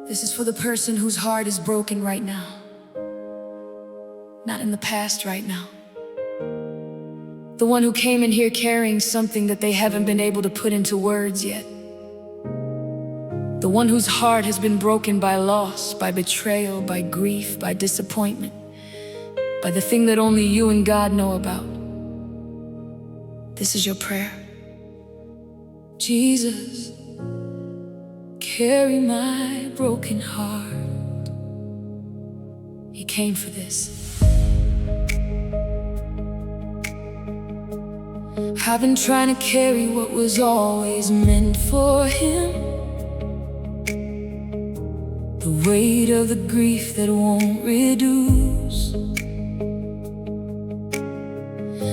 This is for the person whose heart is broken right now. Not in the past right now. The one who came in here carrying something that they haven't been able to put into words yet. The one whose heart has been broken by loss, by betrayal, by grief, by disappointment, by the thing that only you and God know about. This is your prayer. Jesus, carry my broken heart. He came for this. I've been trying to carry what was always meant for him. The weight of the grief that won't reduce,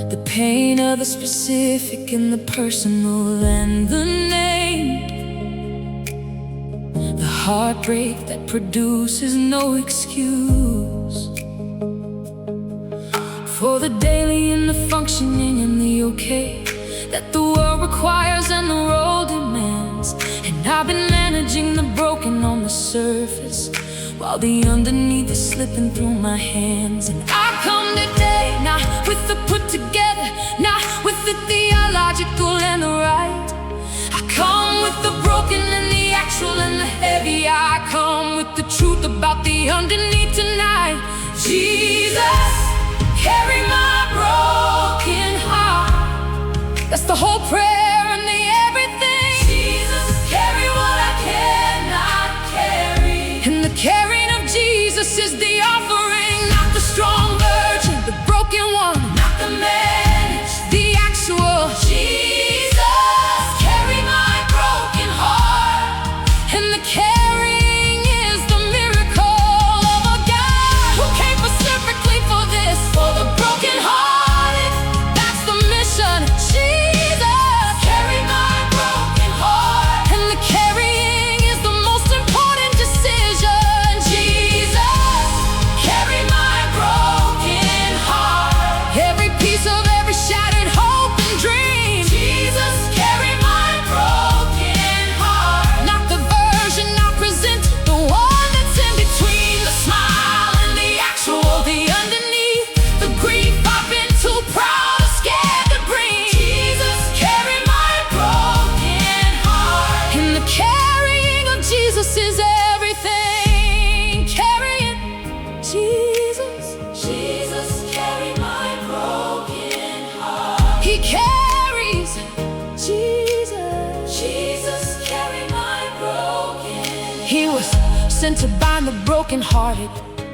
the pain of the specific and the personal and the named, the heartbreak that produces no excuse, for the daily and the functioning and the okay that the world requires and the role demands. And I've been managing the broken on the surface, while the underneath is slipping through my hands. And I come today not with the put together, not with the theological and the right. I come with the broken and the actual and the heavy. I come with the truth about the underneath tonight. Jesus, carry my broken heart. That's the whole prayer and the everything. Jesus, carry what I cannot carry. And the carrying of Jesus is the offering, not the strong virgin, the broken one, not the managed, the actual. Jesus, carry my broken heart. And the carrying is the miracle of a God who came specifically for this, for the broken hearted. That's the mission. Jesus, carry my broken heart. And the carrying is the most important decision. Jesus, carry my broken heart. Every piece of every shattered hope and dream. Jesus, carry my broken heart. Not the version I present, the one that's in between the smile and the actual, the underneath, the grief I've been too proud or scared to bring. Jesus, carry my broken heart. And the carrying of Jesus is everything. Carry it, Jesus. Jesus, carry my broken heart. He carries Jesus. Jesus, carry my broken. He was sent to bind the brokenhearted.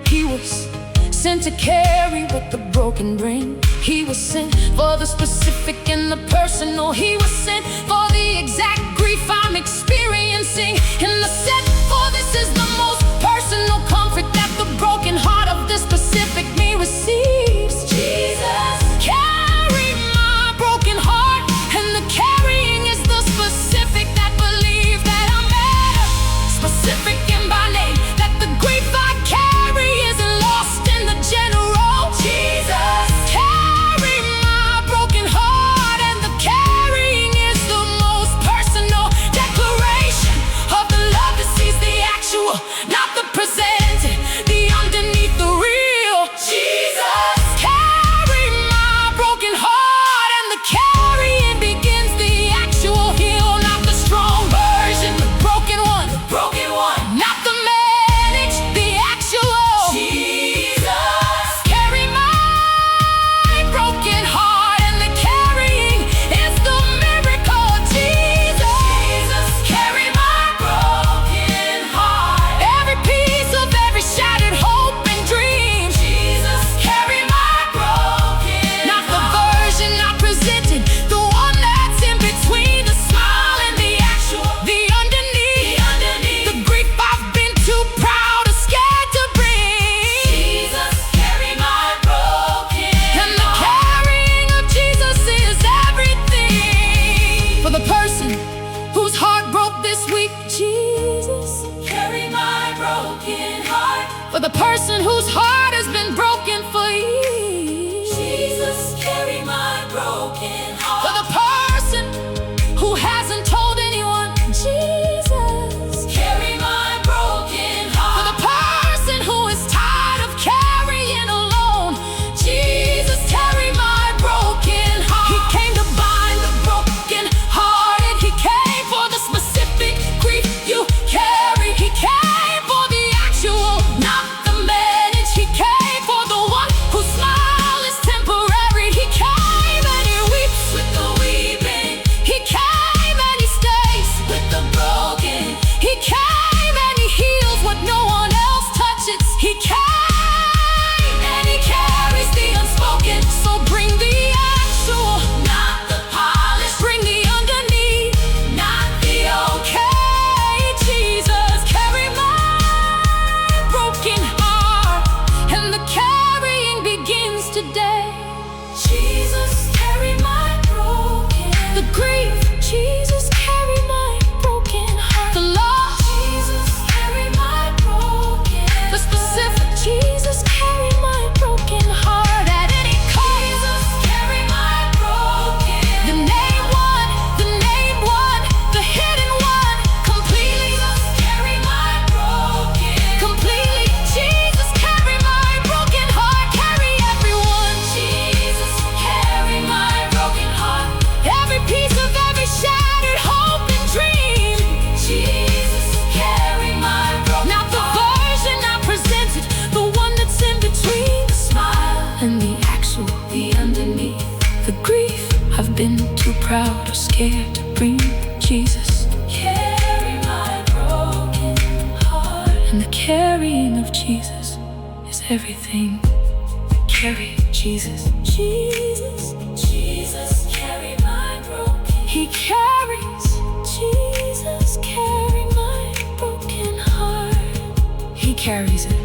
He was sent to carry what the broken bring. He was sent for the specific and the personal. He was sent for the exact grief I'm experiencing. And the set for this is the most personal comfort that the broken heart of the specific me receives. Jesus, carry my broken heart. And the carrying is the specific that believe that I'm better, specific and by name, that the grief I carry isn't lost in the general. Jesus, carry my broken heart. And the carrying is the most personal declaration of the love that sees the actual, not the presented, the underneath, the real. Jesus, carry my broken heart. And the carrying begins the actual heal, not the strong version, the broken one, not the managed, the actual. Jesus, carry my broken heart. And the carrying is the miracle. Jesus, carry my broken heart. Every piece of every shattered hope and dream. Jesus, carry my broken not the version I presented, the one that's in between the smile and the actual, the underneath, the grief I've been too proud or scared to bring. Jesus, carry my broken and the carrying of Jesus is everything. For the person whose heart broke this week, Jesus, carry my broken heart. For the person whose heart has been broken for years, Jesus, carry my broken heart. For the person who hasn't told anyone, Jesus, carry my broken scream, Jesus, carry my broken heart. And the carrying of Jesus is everything. Carry Jesus, Jesus, Jesus, carry my broken. He carries, Jesus, carry my broken heart. He carries it.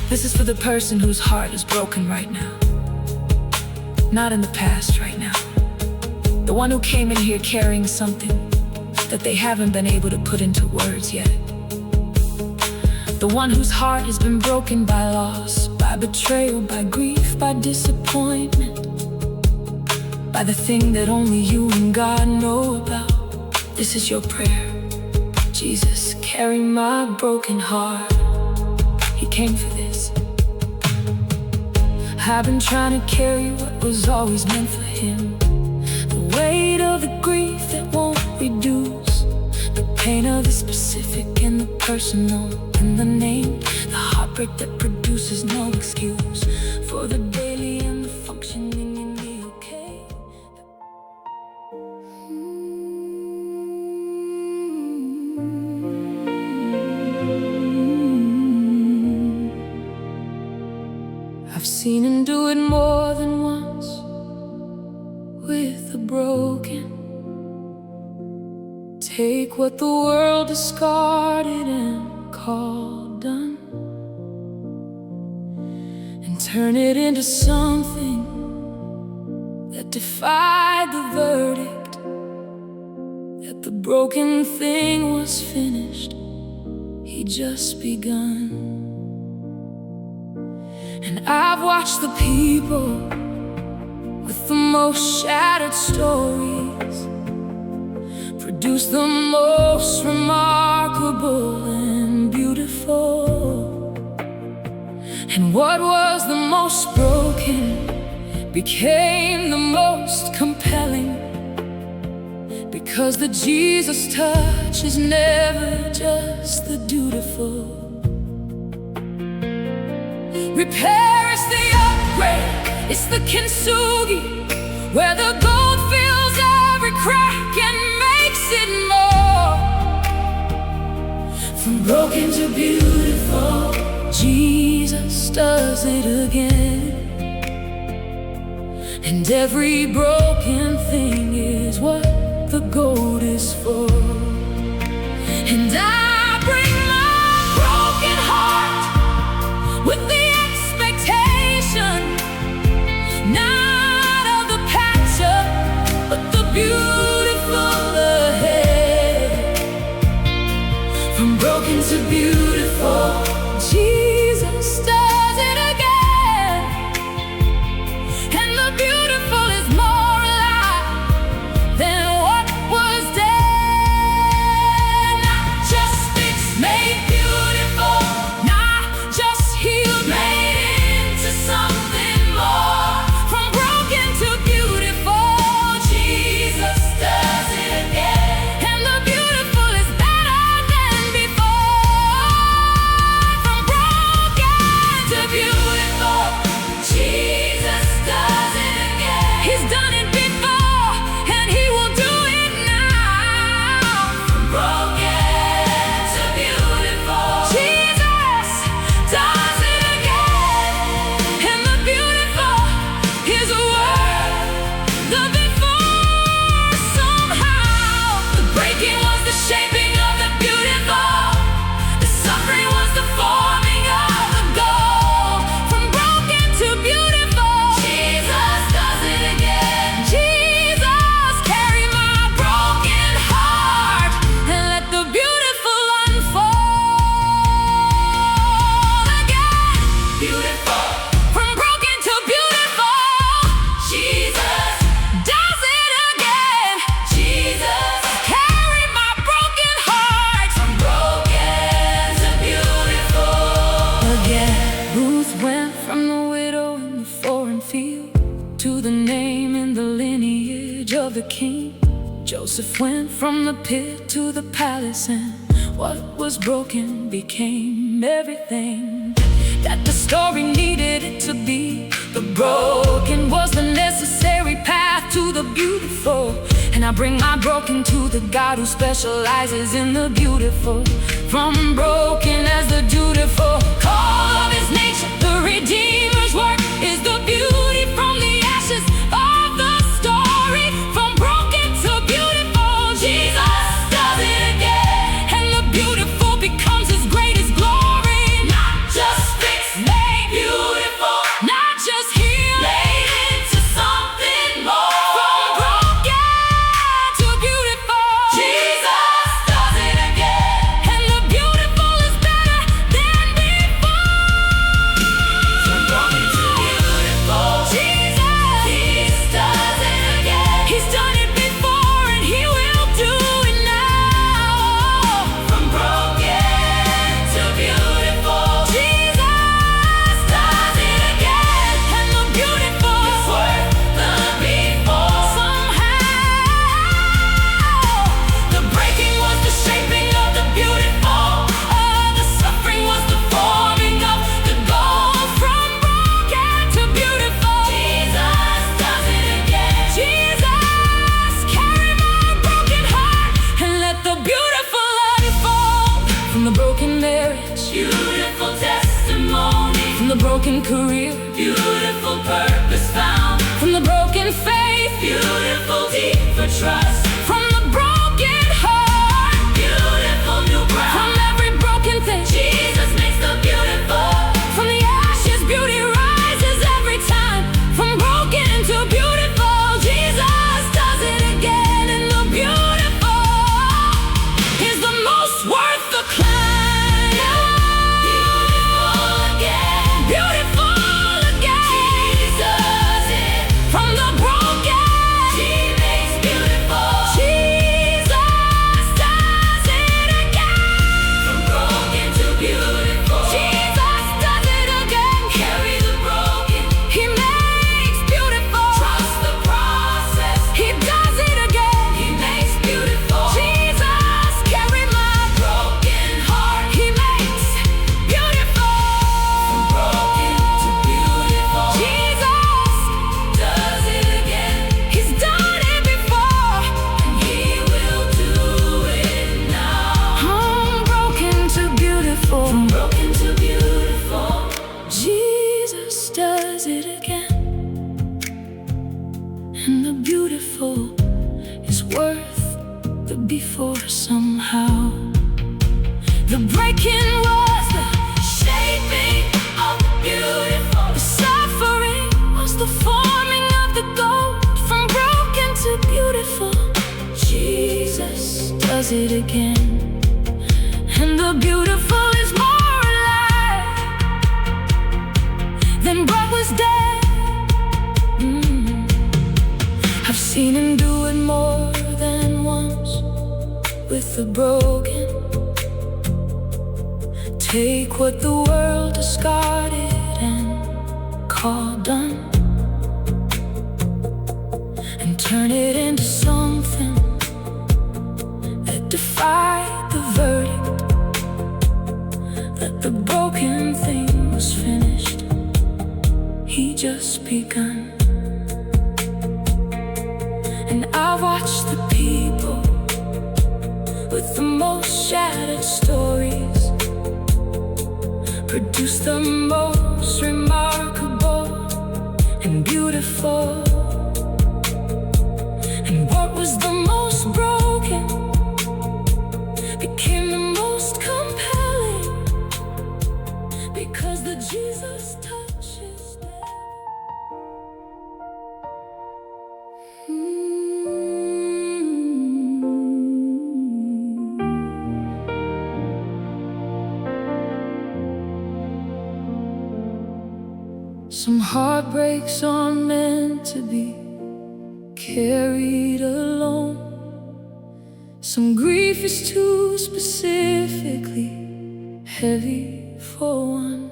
This is for the person whose heart is broken right now. Not in the past, right now. The one who came in here carrying something that they haven't been able to put into words yet. The one whose heart has been broken by loss, by betrayal, by grief, by disappointment, by the thing that only you and God know about. This is your prayer. Jesus, carry my broken heart. He came for this. I've been trying to carry what was always meant for him. The weight of the grief that won't reduce, the pain of the specific and the personal, and the name, the heartbreak that produces no excuse for the daily and the functioning in the okay. I've seen him do it more than once with the broken. Take what the world discarded and called done, and turn it into something that defied the verdict, that the broken thing was finished, he'd just begun. And I've watched the people with the most shattered stories produce the most remarkable and beautiful. And what was the most broken became the most compelling, because the Jesus touch is never just the dutiful. Repair is the upgrade, it's the kintsugi, where the gold fills every crack and makes it more. From broken to beautiful, Jesus does it again. And every broken thing is what the gold is for. And I bring my broken heart with the not of the patch-up, but the beautiful ahead. From broken to beautiful, Jesus does it again. And the beautiful is more alive than what was dead. Not just fixed, made beautiful, not just healed, made into something. To the name and the lineage of the king. Joseph went from the pit to the palace, and what was broken became everything that the story needed it to be. The broken was the necessary path to the beautiful, and I bring my broken to the God who specializes in the beautiful. From broken as the dutiful call of his nature, the Redeemer's work is the beauty from the ashes of the story. From broken to beautiful, Jesus does it again, and the beautiful becomes his greatest glory. Not just fixed, made beautiful, not just healed, made into something more. From broken to beautiful, Jesus does it again, and the beautiful is better than before. From broken to beautiful, Jesus does it again. He's done it before and he will do it now. From broken to beautiful, Jesus does it again, and the beautiful is worth the before. Somehow the breaking was the shaping of the beautiful. The suffering was the forming of the gold. From broken to beautiful, Jesus does it again. Jesus, carry my broken heart and let the beautiful unfold. From the broken marriage, beautiful testimony. From the broken career, beautiful purpose found. From the broken faith, beautiful deeper trust. From the broken heart, beautiful new ground. From every broken thing, Jesus makes the beautiful. From the ashes, beauty rises every time. From broken to beautiful, Jesus does it again, and the beautiful is the most worth the climb. Beautiful again, beautiful again. Jesus it. From the broken, he makes beautiful. Jesus does it again. From broken to beautiful, Jesus does it again. Carry the broken, he makes beautiful. Trust the process, he does it again. He makes beautiful. Jesus, carry my broken heart, he makes beautiful. From broken to beautiful, Jesus does it again. He's done it before and he will do it now. From broken to beautiful, from broken to beautiful, Jesus does it again, and the beautiful is worth the before. Somehow the breaking was the shaping of the beautiful. The suffering was the forming of the gold. From broken to beautiful, Jesus does it again, and the beautiful is more alive than what was dead. I've seen him do it more than once with the broken. Take what the world discarded and called done, and turn it into something that defied the verdict, that the broken thing was finished, he just begun. And I watch the people with the most shattered stories produce the most remarkable and beautiful. And what was the most broken became the most compelling, because the Jesus touch is there. Some heartbreaks aren't meant to be carried alone. Some grief is too specifically heavy for one.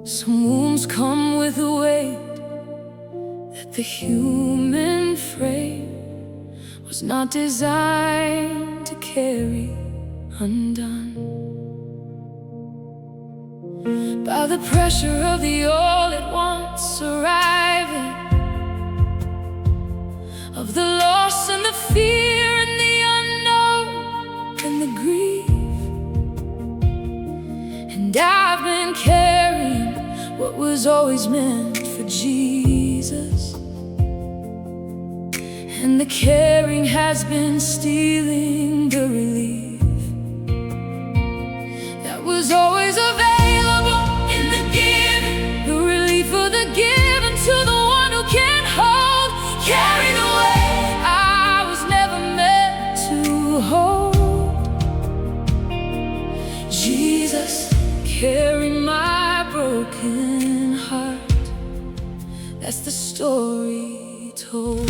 Some wounds come with a weight that the human frame was not designed to carry undone. By the pressure of the all at once arriving, of the loss and the fear and the unknown and the grief. And I've been carrying what was always meant for Jesus, and the caring has been stealing the relief that was always available in the giving, the relief for the giving to the one who can't hold, carry the weight I was never meant to hold. Jesus, carry my broken heart. That's the story told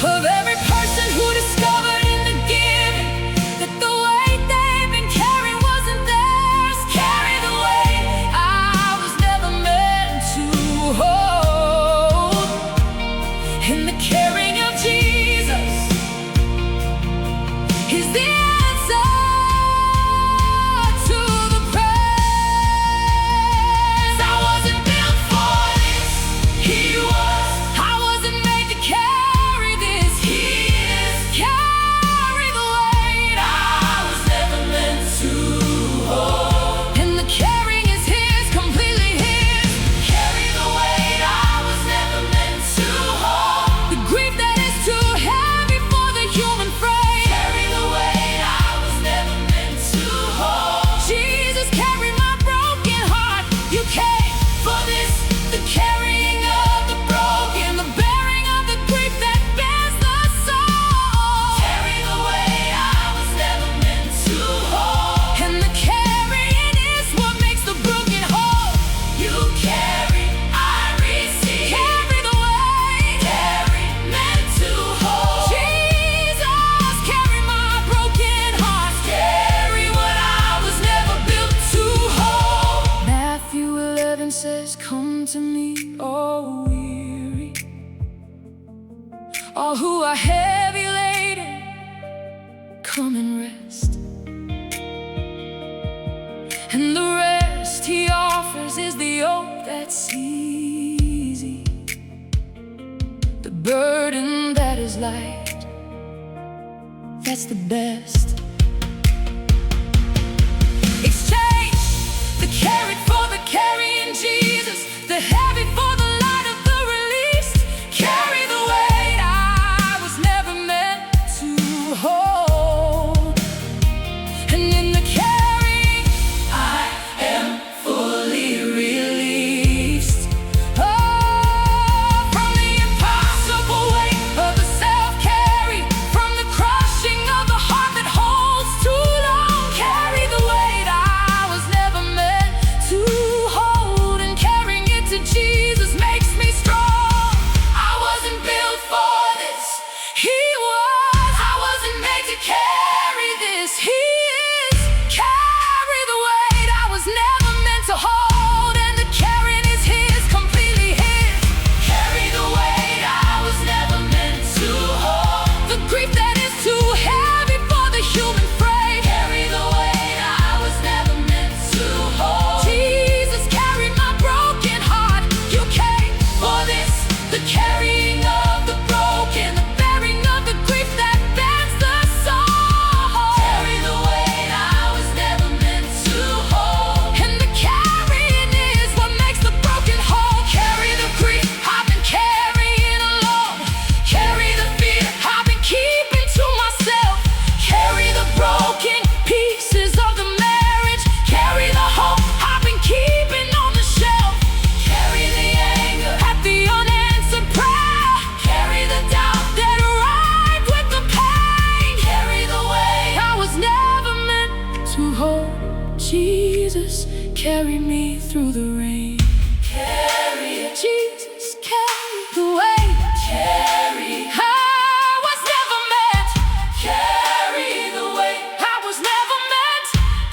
of every person who discovered in the giving that the weight they've been carrying wasn't theirs. Carry the weight I was never meant to hold. And the caring of Jesus is the answer to the prayers. I wasn't built for this, He was. I wasn't made to carry this, He is. Carry the weight I was never meant to hold. And the caring is His, completely His. Carry the weight I was never meant to hold. The grief that is too heavy for the human frame. Carry the weight I was never meant to hold. Jesus, carry my broken heart. You came for this, the carrying of the broken, the bearing of the grief that bears the soul. Carry the weight I was never meant to hold. And the carrying is what makes the broken whole. You carry, I receive. Carry the weight, carry, meant to hold. Jesus, carry my broken heart. Carry what I was never built to hold. Matthew 11 says, come to me, all weary, all who are heavy laden, come and rest. And the rest He offers is the yoke that's easy, the burden that is light, that's the best. Exchange the carried for the carrying Jesus, the heavy for the light of the released. Carry the weight I was never meant to hold. And in the carrying, I am fully released. Oh, from the impossible weight of the self-carry, from the crushing of the heart that holds too long. Carry the weight I was never meant to hold. And carrying it to Jesus makes me strong. I wasn't built for this, He was. I wasn't made to carry this, He is. Carry the weight I was never meant to hold. And the carrying is His, completely His. Carry the weight I was never meant to hold. The grief that is too heavy for the human frame. Carry the weight I was never meant to hold. Jesus, carry my broken heart. You came for this, the carrying of the broken, the bearing of the grief that bears the soul. Carry the weight I was never meant to hold. And the carrying is what makes the broken whole. Carry the grief I've been carrying alone. Carry the fear I've been keeping to myself. Carry the broken pieces of the marriage. Carry the hope I've been keeping on the shelf. Carry the anger at the unanswered prayer. Carry the doubt that arrived with the pain. Carry the weight I was never meant to hold. Jesus, carry me through the rain. Carry it, Jesus, carry the weight. Carry, I was never meant. Carry the weight I was never meant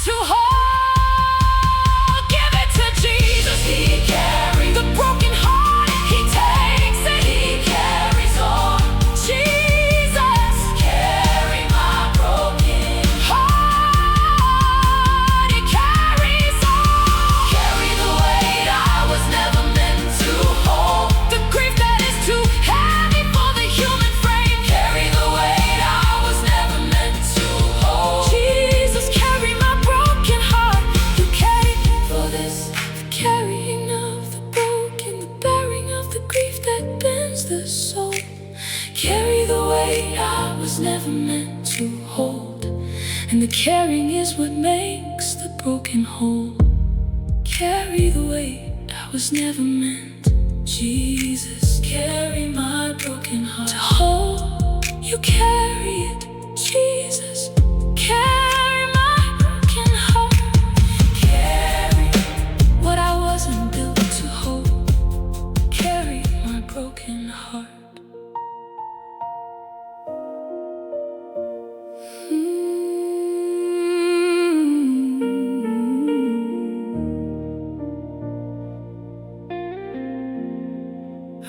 to hold. Give it to Jesus, He carries the broken heart. He takes it, He carries on. Jesus, carry my broken heart. He carries on. Carry the weight soul. Carry the weight I was never meant to hold, and the caring is what makes the broken whole. Carry the weight I was never meant. Jesus, carry my broken heart to hold. You carry it, Jesus. Carry my broken heart. Carry what I wasn't built to hold. Carry my broken heart.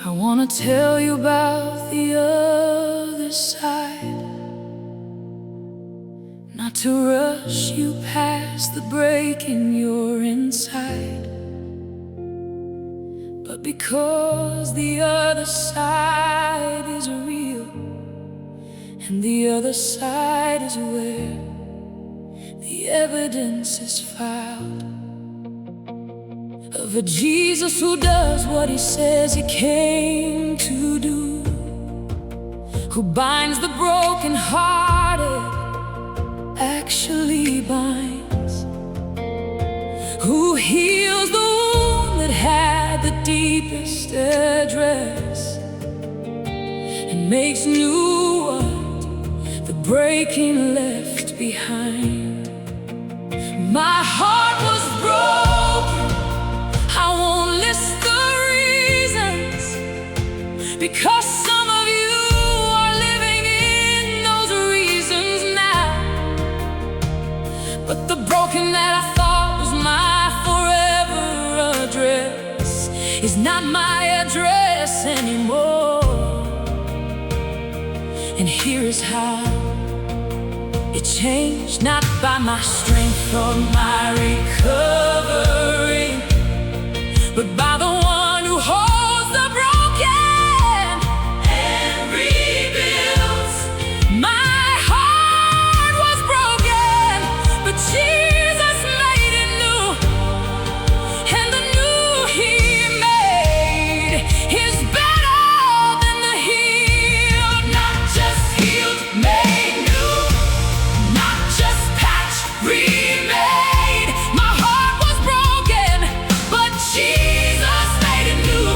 I wanna tell you about the other side, not to rush you past the breaking you're inside, but because the other side is real, and the other side is where the evidence is found of a Jesus who does what he says he came to do, who binds the brokenhearted, actually binds, who heals the wound that had the deepest address, and makes new what the breaking left behind. My heart was broken, I won't list the reasons, because some of you are living in those reasons now. But the broken that I thought was my forever address is not my address anymore. And here is how it changed, not by my strength or my recovery, but by the one who holds the broken and rebuilds. My heart was broken, but Jesus made it new, and the new he made is better than the healed. Not just healed, made new, not just patched, remade. My heart was broken, but Jesus made it new,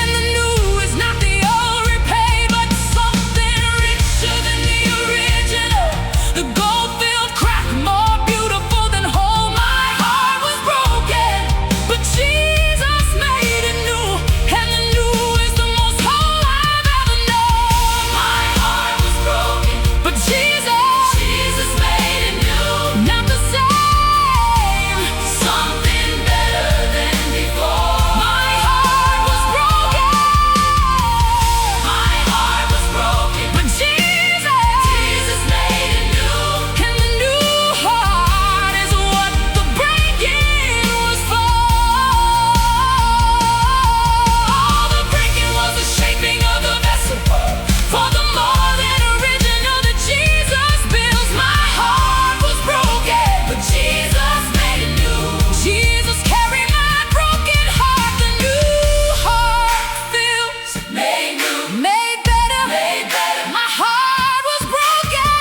and the new is not the old repay, but something richer than the original. The gold-filled crack, more beautiful than whole. My heart was broken, but Jesus made it new, and the new is the most whole I've ever known. My heart was broken, but Jesus made it new. Not the same, something better than before. My heart was broken, my heart was broken, but Jesus made it new, and the new heart is what the breaking was for. The breaking was the shaping of the vessel for the more than original that Jesus builds. My heart was broken, but Jesus made it new. Jesus carried my broken heart. The new heart feels made new, made better, made better. My heart was broken,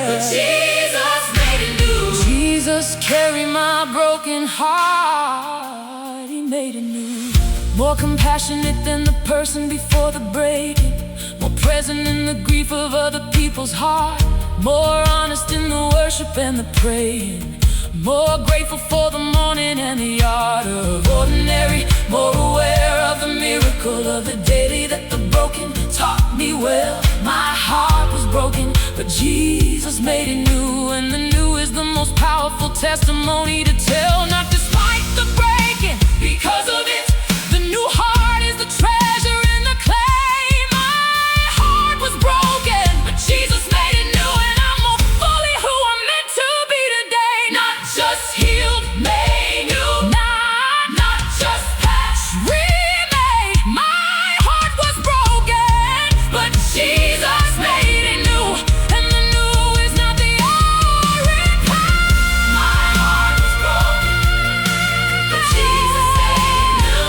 but Jesus made it new. Jesus carried my broken heart, he made it new. More compassionate than the person before the breaking, more present in the grief of other people's heart, more honest in the worship and the praying, more grateful for the morning and the art of ordinary, more aware of the miracle of the daily that the broken taught me well. My heart was broken, but Jesus made it new, and the new is the most powerful testimony to tell. Not despite the breaking, because of it, the new heart is the treasure in the clay. My heart was broken, but Jesus made it new, and I'm more fully who I'm meant to be today. Not just healed, made new, not just patched, remade. My heart was broken, but Jesus made it new, and the new is not the old repair. My heart was broken, but Jesus made it new.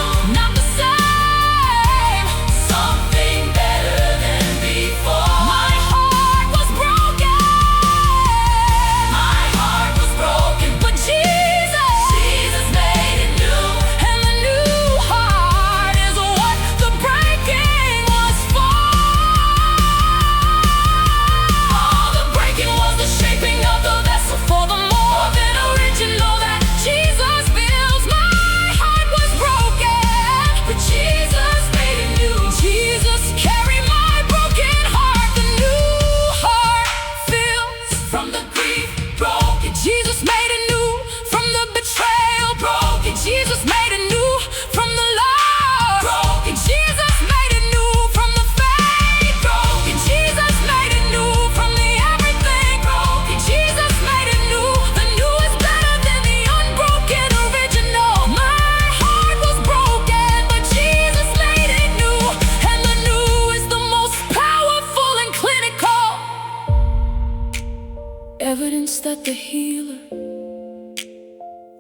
that the healer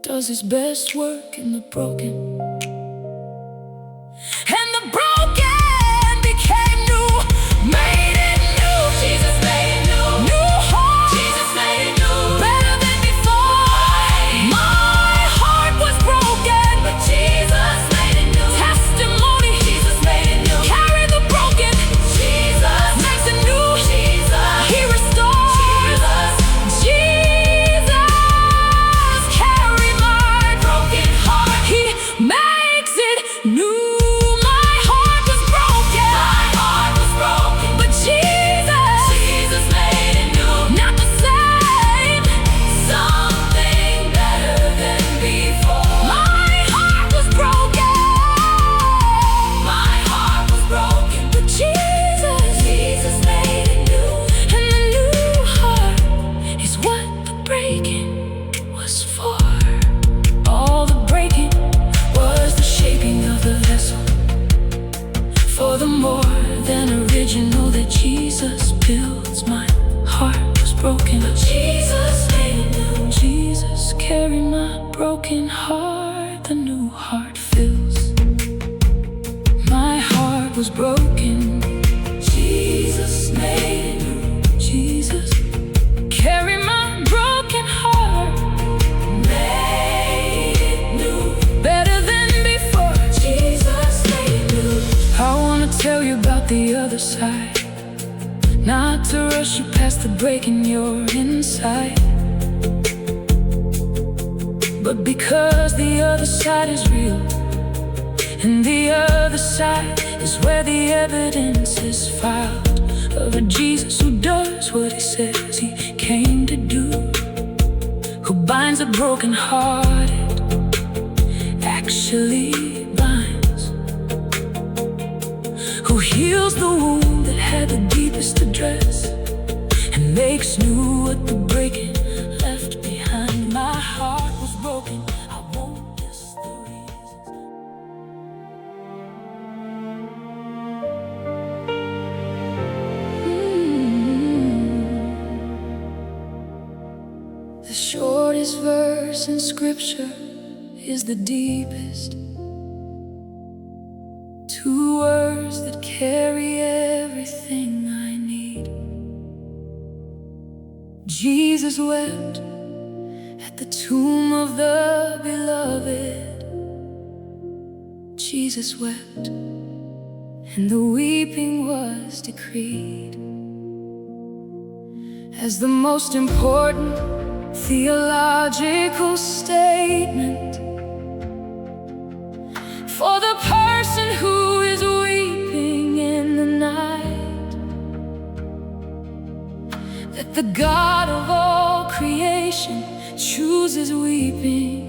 does his best work in the broken. And the broken became new, made it new. Jesus made it new. New heart. Jesus made it new. Better than before. My heart was broken, but Jesus made it new. Testimony. Jesus made it new. Carry the broken. Jesus makes it new. Jesus. He restores. Jesus. Jesus. Carry my broken heart. He makes it new. For the more than original that Jesus builds, my heart was broken, but Jesus made it new. Jesus carry my broken heart, the new heart fills. My heart was broken, Jesus made it new. Jesus carry my broken heart, made it new. Better than before, Jesus made it new. I wanna tell you about the other side, not to rush you past the break in your inside, but because the other side is real, and the other side is where the evidence is filed of a Jesus who does what he says he came to do, who binds the brokenhearted, actually binds, who heals the wound that had the deepest address, and makes new what the breaking left behind. My heart was broken, I won't miss the reasons. The shortest verse in scripture is the deepest. Two words that carry everything I need. Jesus wept at the tomb of the beloved. Jesus wept, and the weeping was decreed as the most important theological statement for the person who is weeping in the night, that the God of all creation chooses weeping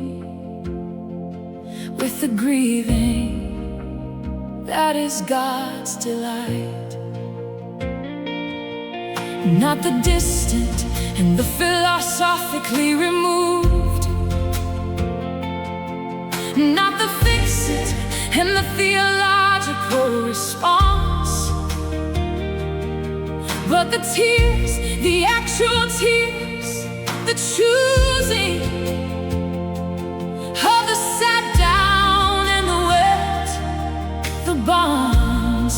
with the grieving that is God's delight. Not the distant and the philosophically removed, not the fix-it and the theological response, but the tears, the actual tears, the choosing of the sat down and the wept, the bonds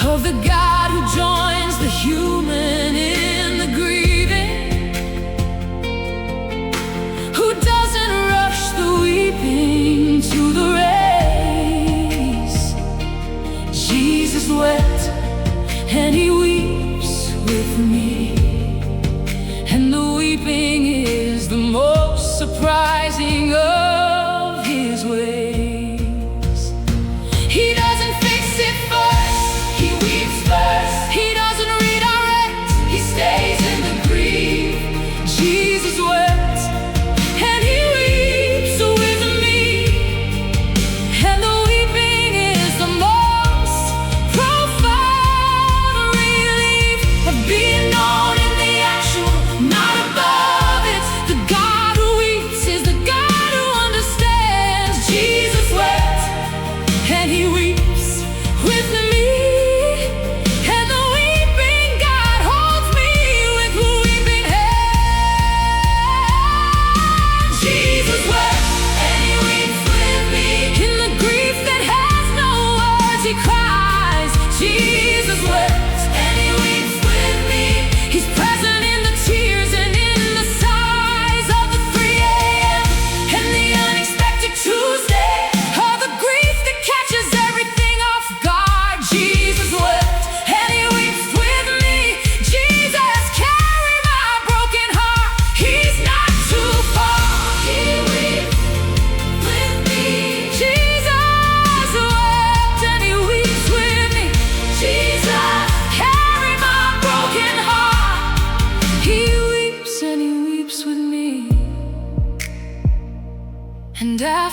of the God who joins the human in the grieving, who doesn't rush the weeping to the race. Jesus wept, and he weeps with me, and the weeping is the most surprising of his ways. He doesn't fix it first, he weeps first. He doesn't redirect, he stays in the grief. Jesus wept, and he weeps with me, and the weeping is the most profound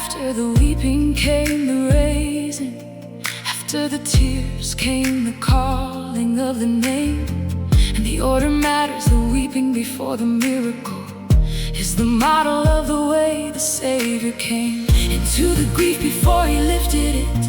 After the weeping came the raising, after the tears came the calling of the name. And the order matters, the weeping before the miracle is the model of the way the Savior came. Into the grief before he lifted it,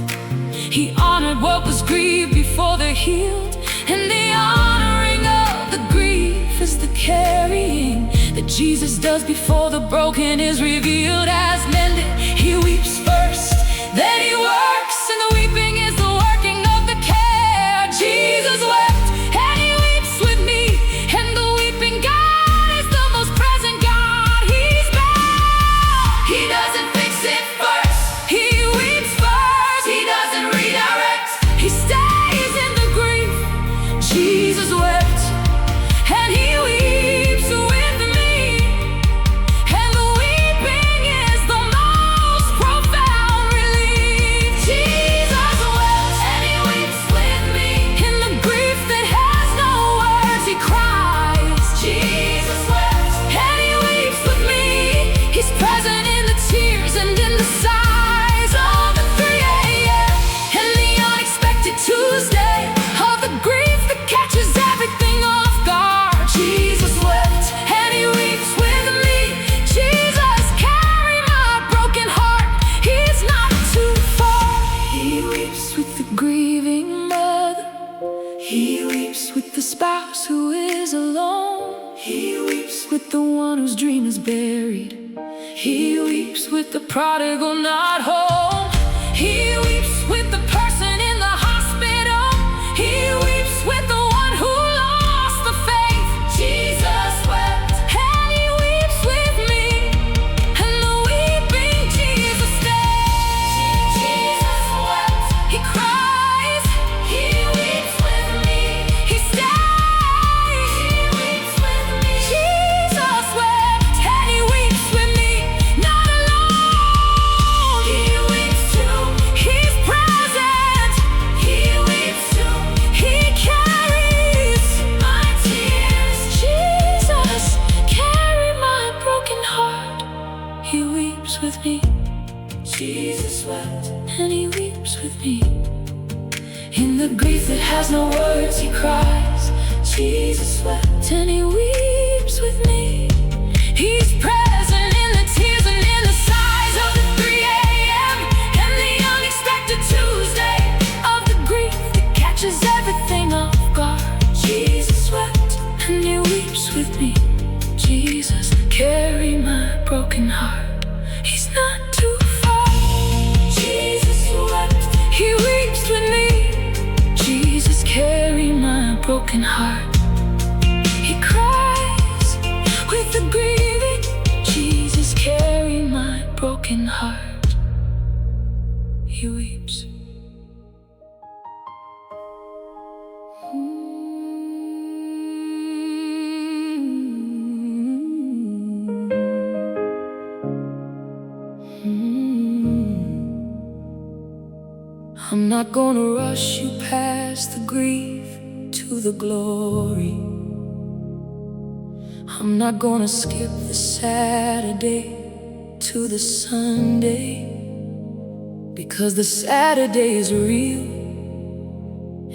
he honored what was grieved before they're healed. And the honoring of the grief is the carrying that Jesus does before the broken is revealed as mended. He weeps first, then he works, and the weeping is the working of the care. Jesus wept, and he weeps with me, and the weeping God is the most present God. He's back. He doesn't fix it first, he weeps first. He doesn't redirect, he stays in the grief. Jesus wept, and he weeps with me, and the weeping is the most profound relief. Jesus wept, and he weeps with me, in the grief that has no words he cries. Jesus wept, and he weeps with me. He's present in the tears and in the sighs of the 3 a.m. and the unexpected Tuesday of the grief that catches everything off guard. Jesus wept, and he weeps with me. Jesus, carry my broken heart, he's not too far. He weeps with the grieving mother, he weeps with the spouse who is alone, he weeps with the one whose dream is buried, he weeps with the prodigal not home, he weeps with the person in the hospital, he weeps with the one who lost the faith. Jesus wept, and he weeps with me, and the weeping Jesus stays. Jesus wept, he cries, he weeps with me, he stays. He weeps with me. Jesus wept, and he weeps with me, not alone. He weeps too, he's present. He weeps too, he carries my tears. Jesus, carry my broken heart, he weeps with me. Jesus wept, and he weeps with me, in the grief that has no words he cries. Jesus wept, and he weeps with me. He's present in the tears and in the sighs of the 3 a.m. and the unexpected Tuesday of the grief that catches everything off guard. Jesus wept, and he weeps with me. Jesus, carry my broken heart, he's not too far. Jesus wept, he weeps with me. Jesus, carry my broken heart, he cries with the grieving. Jesus, carry my broken heart, he weeps. I'm not gonna rush you past the grief to the glory. I'm not gonna skip the Saturday to the Sunday, because the Saturday is real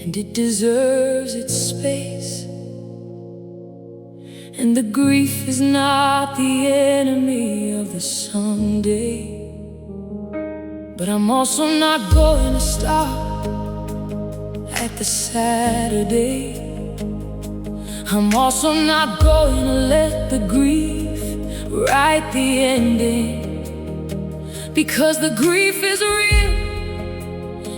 and it deserves its space. And the grief is not the enemy of the Sunday, but I'm also not going to stop at the Saturday. I'm also not going to let the grief write the ending, because the grief is real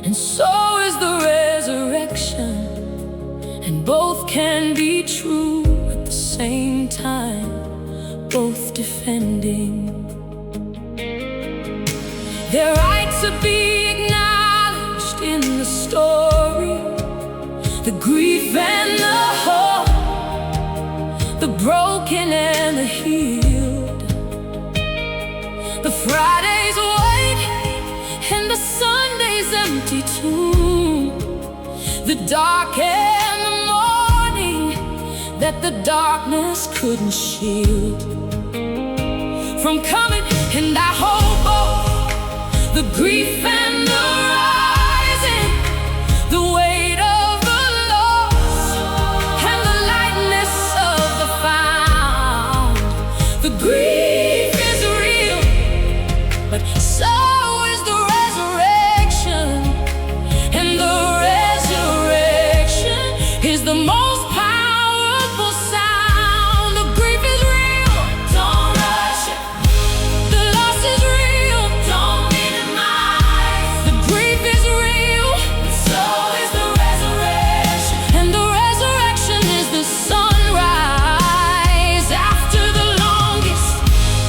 and so is the resurrection, and both can be true at the same time, both defending their right to be acknowledged in the story, the grief and the hope, the broken and the healed, the Friday's wake and the Sunday's empty tomb, the dark and the morning that the darkness couldn't shield from coming. And I hope the grief and the rising, the weight of the loss and the lightness of the found. The grief is real, but so is the resurrection, and the resurrection is the most powerful sound. The grief is real, don't rush it. The loss is real, don't minimize. The grief is real, but so is the resurrection, and the resurrection is the sunrise after the longest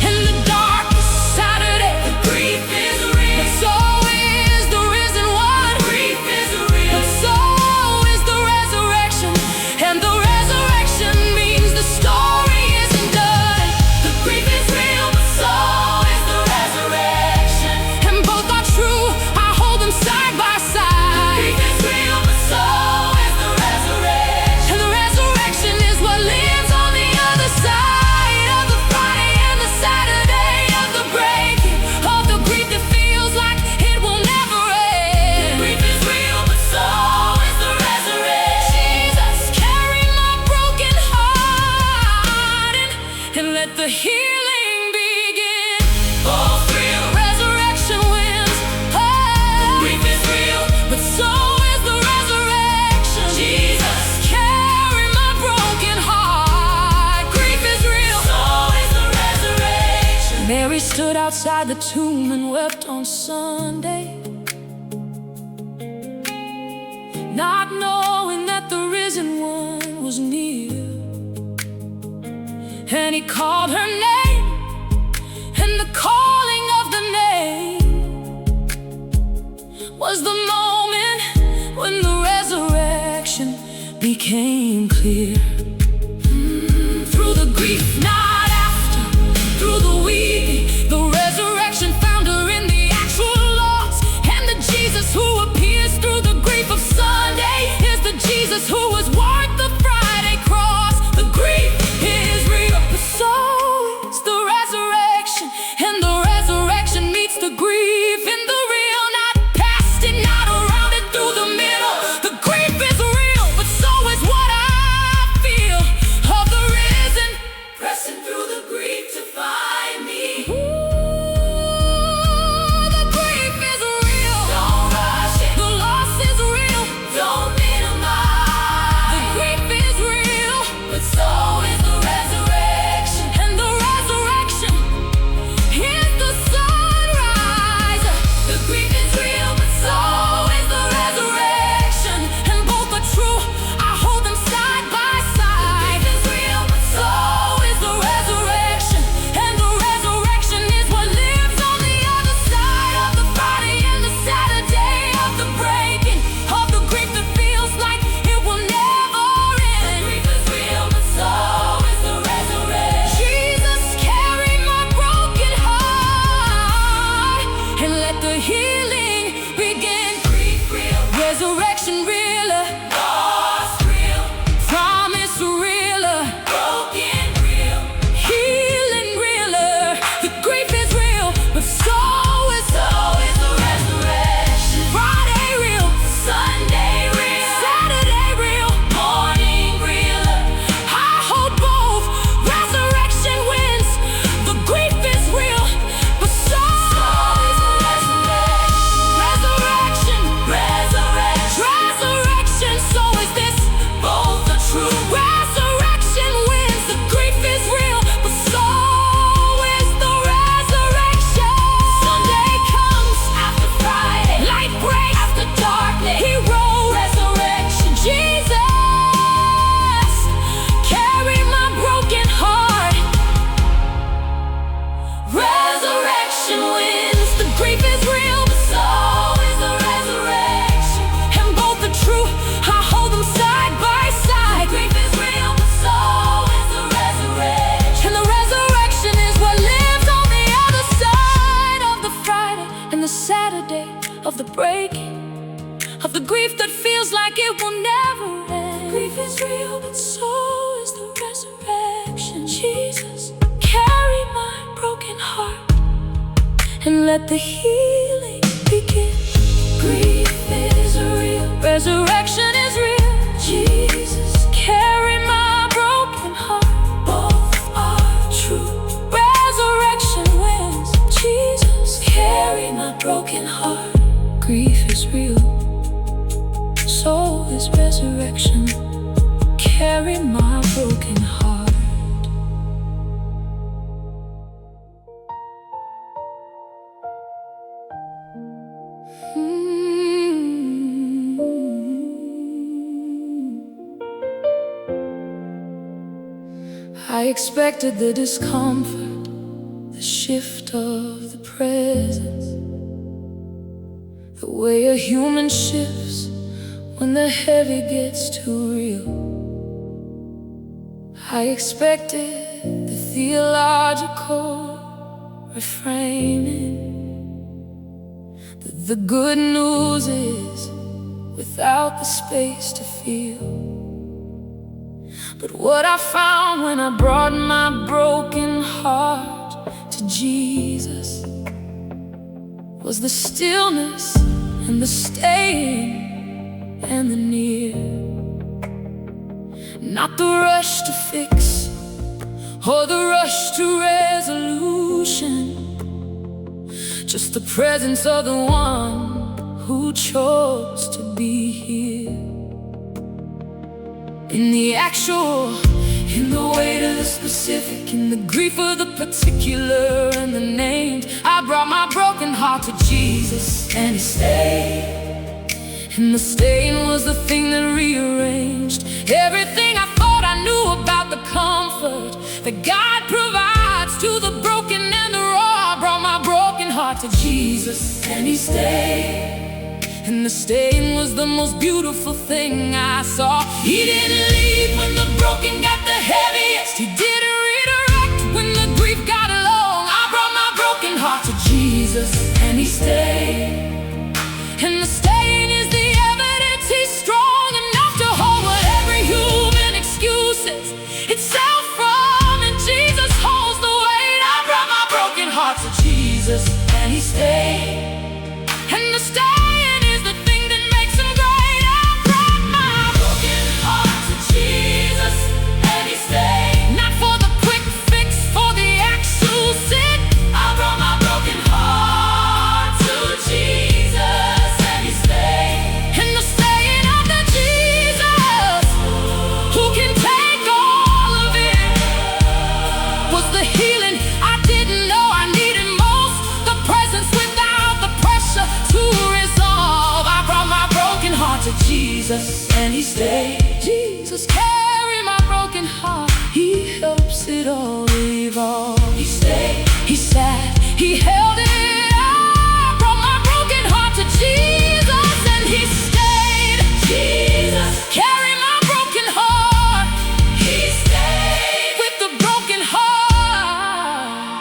and the darkest Saturday. The grief is real, but so is the risen one. The grief is real, but so is the resurrection, and the resurrection means the story isn't done. The grief is real, but so is the resurrection, and both are true. I hold them side by side. The grief is real, but so is the resurrection, and the resurrection is what lives on the other side of the Friday and the Saturday of the breaking of the grief that feels like it will never end. The grief is real, but so is the resurrection. Jesus, carry my broken heart and let the healing begin. Both real, resurrection wins. Oh, the grief is real, but so is the resurrection. Jesus, carry my broken heart. Grief is real, so is the resurrection. Mary stood outside the tomb and wept on Sunday, not knowing that the risen one was near. And he called her name, and the calling of the name was the moment when the resurrection became clear. Through the grief, not after, through the weeping, the resurrection found her in the actual loss. And the Jesus who appears through the grief of Sunday is the Jesus who was worth the Friday cross. The grief is real, but so is the resurrection, and the resurrection meets the grief in the real, not past it, not around it, through the middle. The grief is real, but so is what I feel of the risen, pressing through the grief to find me. Ooh, the grief is real, don't rush it. The loss is real, don't minimize. The grief is real, but so is the resurrection, and the resurrection is the sunrise. The grief is real, but so is the resurrection, and both are true. I hold them side by side. The grief is real, but so is the resurrection, and the resurrection is what lives on the other side of the Friday and the Saturday of the breaking of the grief that feels like it will never end. The grief is real, but so is the resurrection. Jesus, carry my broken heart and let the healing begin. Grief real, resurrection realer, lost real, promise realer, broken real, healing realer. The grief is real, but so is the resurrection. Friday real, Sunday real, Saturday real, morning realer. I hold both. Resurrection wins. The grief is real, but so is the resurrection. Resurrection, resurrection. So is this. Both are true. Resurrection wins. The grief is real, but so is the resurrection. Sunday comes after Friday. Light breaks after darkness. He rose. Resurrection. Jesus, carry my broken heart. Resurrection wins. The grief is real, but so is the resurrection, and both are true. I hold them side by side. The grief is real, but so is the resurrection, and the resurrection is what lives on the other side of the Friday and the Saturday of the breaking of the grief that feels like it will never end. The grief is real, but so is the resurrection. Jesus, carry my broken heart and let the healing begin. Grief is real, resurrection is real. Jesus, carry my broken heart. Both are true. Resurrection wins. Jesus, carry my broken heart. Grief is real, so is resurrection. Carry my broken heart. I expected the discomfort, the shift of the presence, the way a human shifts when the heavy gets too real. I expected the theological reframing, that the good news is without the space to feel. But what I found when I brought my broken heart to Jesus was the stillness and the staying and the near. Not the rush to fix or the rush to resolution, just the presence of the one who chose to be here. In the actual, in the weight of the specific, in the grief of the particular and the named, I brought my broken heart to Jesus and He stayed. And the staying was the thing that rearranged everything I thought I knew about the comfort that God provides to the broken and the raw. I brought my broken heart to Jesus and He stayed. And the staying was the most beautiful thing I saw. He didn't leave when the broken got the heaviest. He didn't redirect when the grief got long. I brought my broken heart to Jesus and He stayed. And the staying is the evidence He's strong enough to hold what every human excuses itself from. And Jesus holds the weight. I brought my broken heart to Jesus and He stayed. And the staying Jesus and He stayed. Jesus, carry my broken heart. He helps it all evolve. He stayed, He sat, He held it. I brought my broken heart to Jesus and He stayed. Jesus, carry my broken heart. He stayed with the broken heart.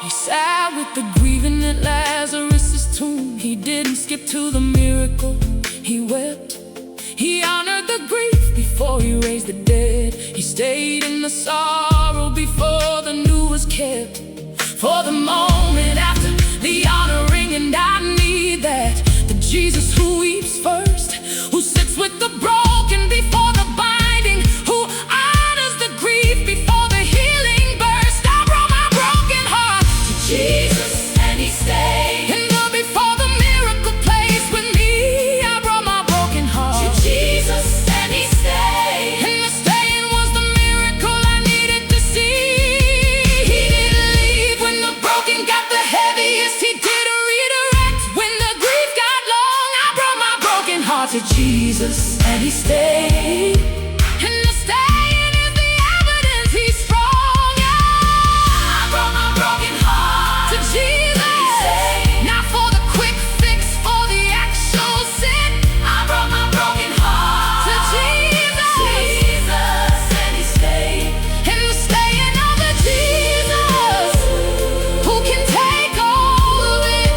He sat with the grieving at Lazarus' tomb. He didn't skip to the miracle. He wept, He honored the grief before He raised the dead. He stayed in the sorrow before the news was kept. For the moment after the honoring, and I need that. The Jesus who weeps first, who sits with the broken before the binding, who honors the grief before the healing burst. I brought my broken heart to Jesus and He stayed. To Jesus and He stayed. And the staying is the evidence He's strong. Yeah. I brought my broken heart to Jesus and He stayed. Not for the quick fix, for the actual sin. I brought my broken heart to Jesus and He stayed. And the staying of the Jesus who can take all of it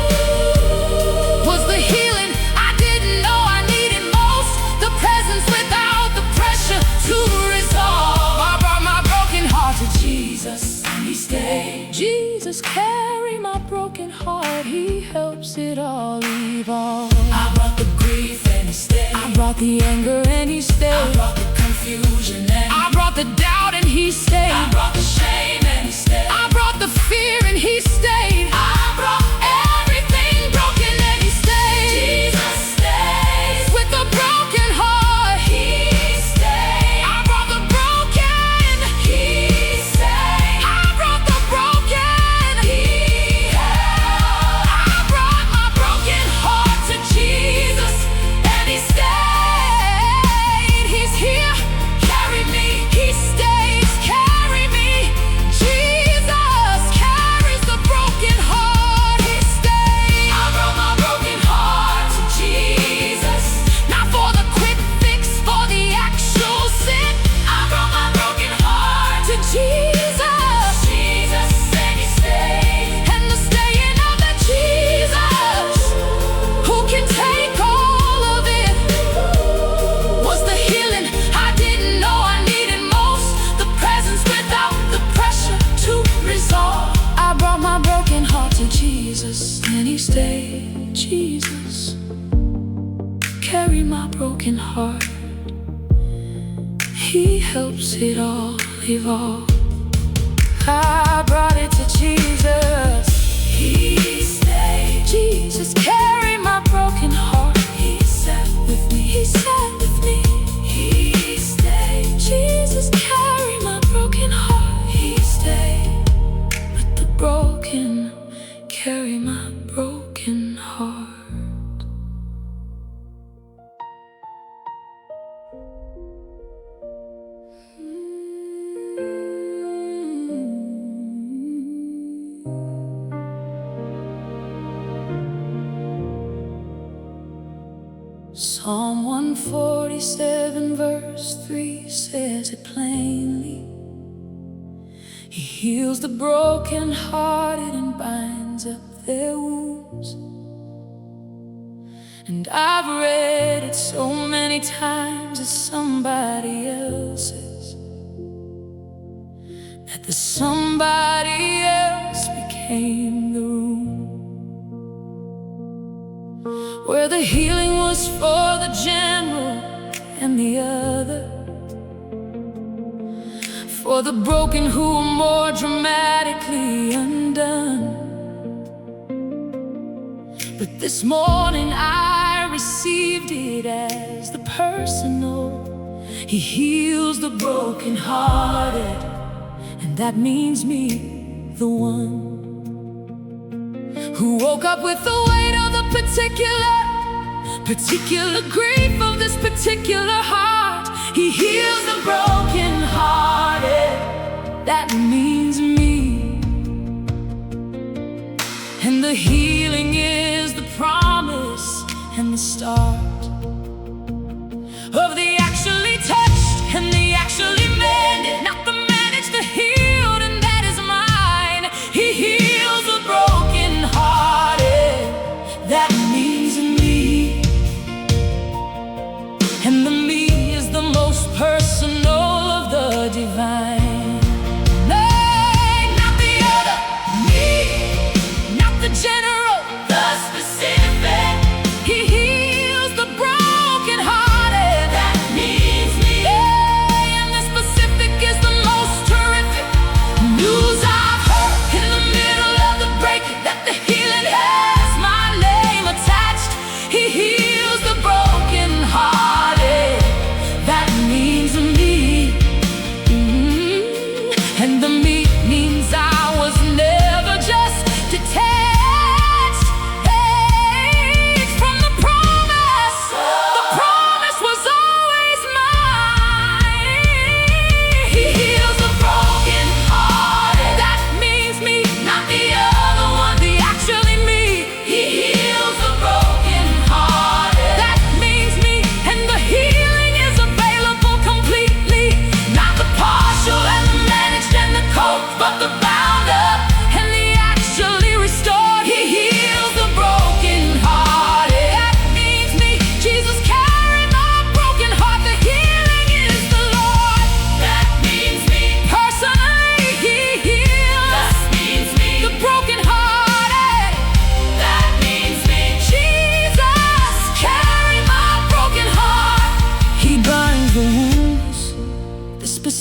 was the healing I didn't know I needed most. The presence without the pressure helps it all evolve. I brought the grief and he stayed. I brought the anger and he stayed. I brought the confusion and I brought the doubt and he stayed. I brought the shame and he stayed. I brought the fear and he stayed. I brought Everything broken and he stayed. Jesus stays. With a broken heart, He stays. I brought the broken. He stays. I brought the broken. He held. I brought my broken heart to Jesus, and he stayed. He's here, Carry me. he stays, carry me. Jesus carries the broken heart, he stays. I brought my broken heart to Jesus. Not for the quick fix, for the actual sin. I brought my broken heart To Jesus, Jesus, and he stays. and the staying of the Jesus, who can take all of it, was the healing I didn't know I needed most. The presence without the pressure to resolve. I brought my broken heart to Jesus, and he stayed. Jesus, carry my broken heart. He helps it all evolve. I brought it to Jesus. He stays. Jesus, carry my broken heart. He sat with me. He sat with me. He stays. Jesus, carry my broken heart. He stays. Let the broken carry my broken heart. Psalm 147 verse 3 says it plainly. He heals the brokenhearted and binds up their wounds. And I've read it so many times as somebody else's, that the somebody else became the room where the healing was for the general and the other for the broken who were more dramatically undone. But this morning I received it as the personal. He heals the brokenhearted, and that means me, the one who woke up with the weight of the particular grief of this particular heart. He heals the brokenhearted, that means me. And the healing is the promise and the start of the actually touched and the actually mended, not the managed, the healed, and that is mine. He heals the brokenhearted, that means me. And the me is the most personal of the divine. Nay, not the other me, not the general, The specific. he heals the brokenhearted, That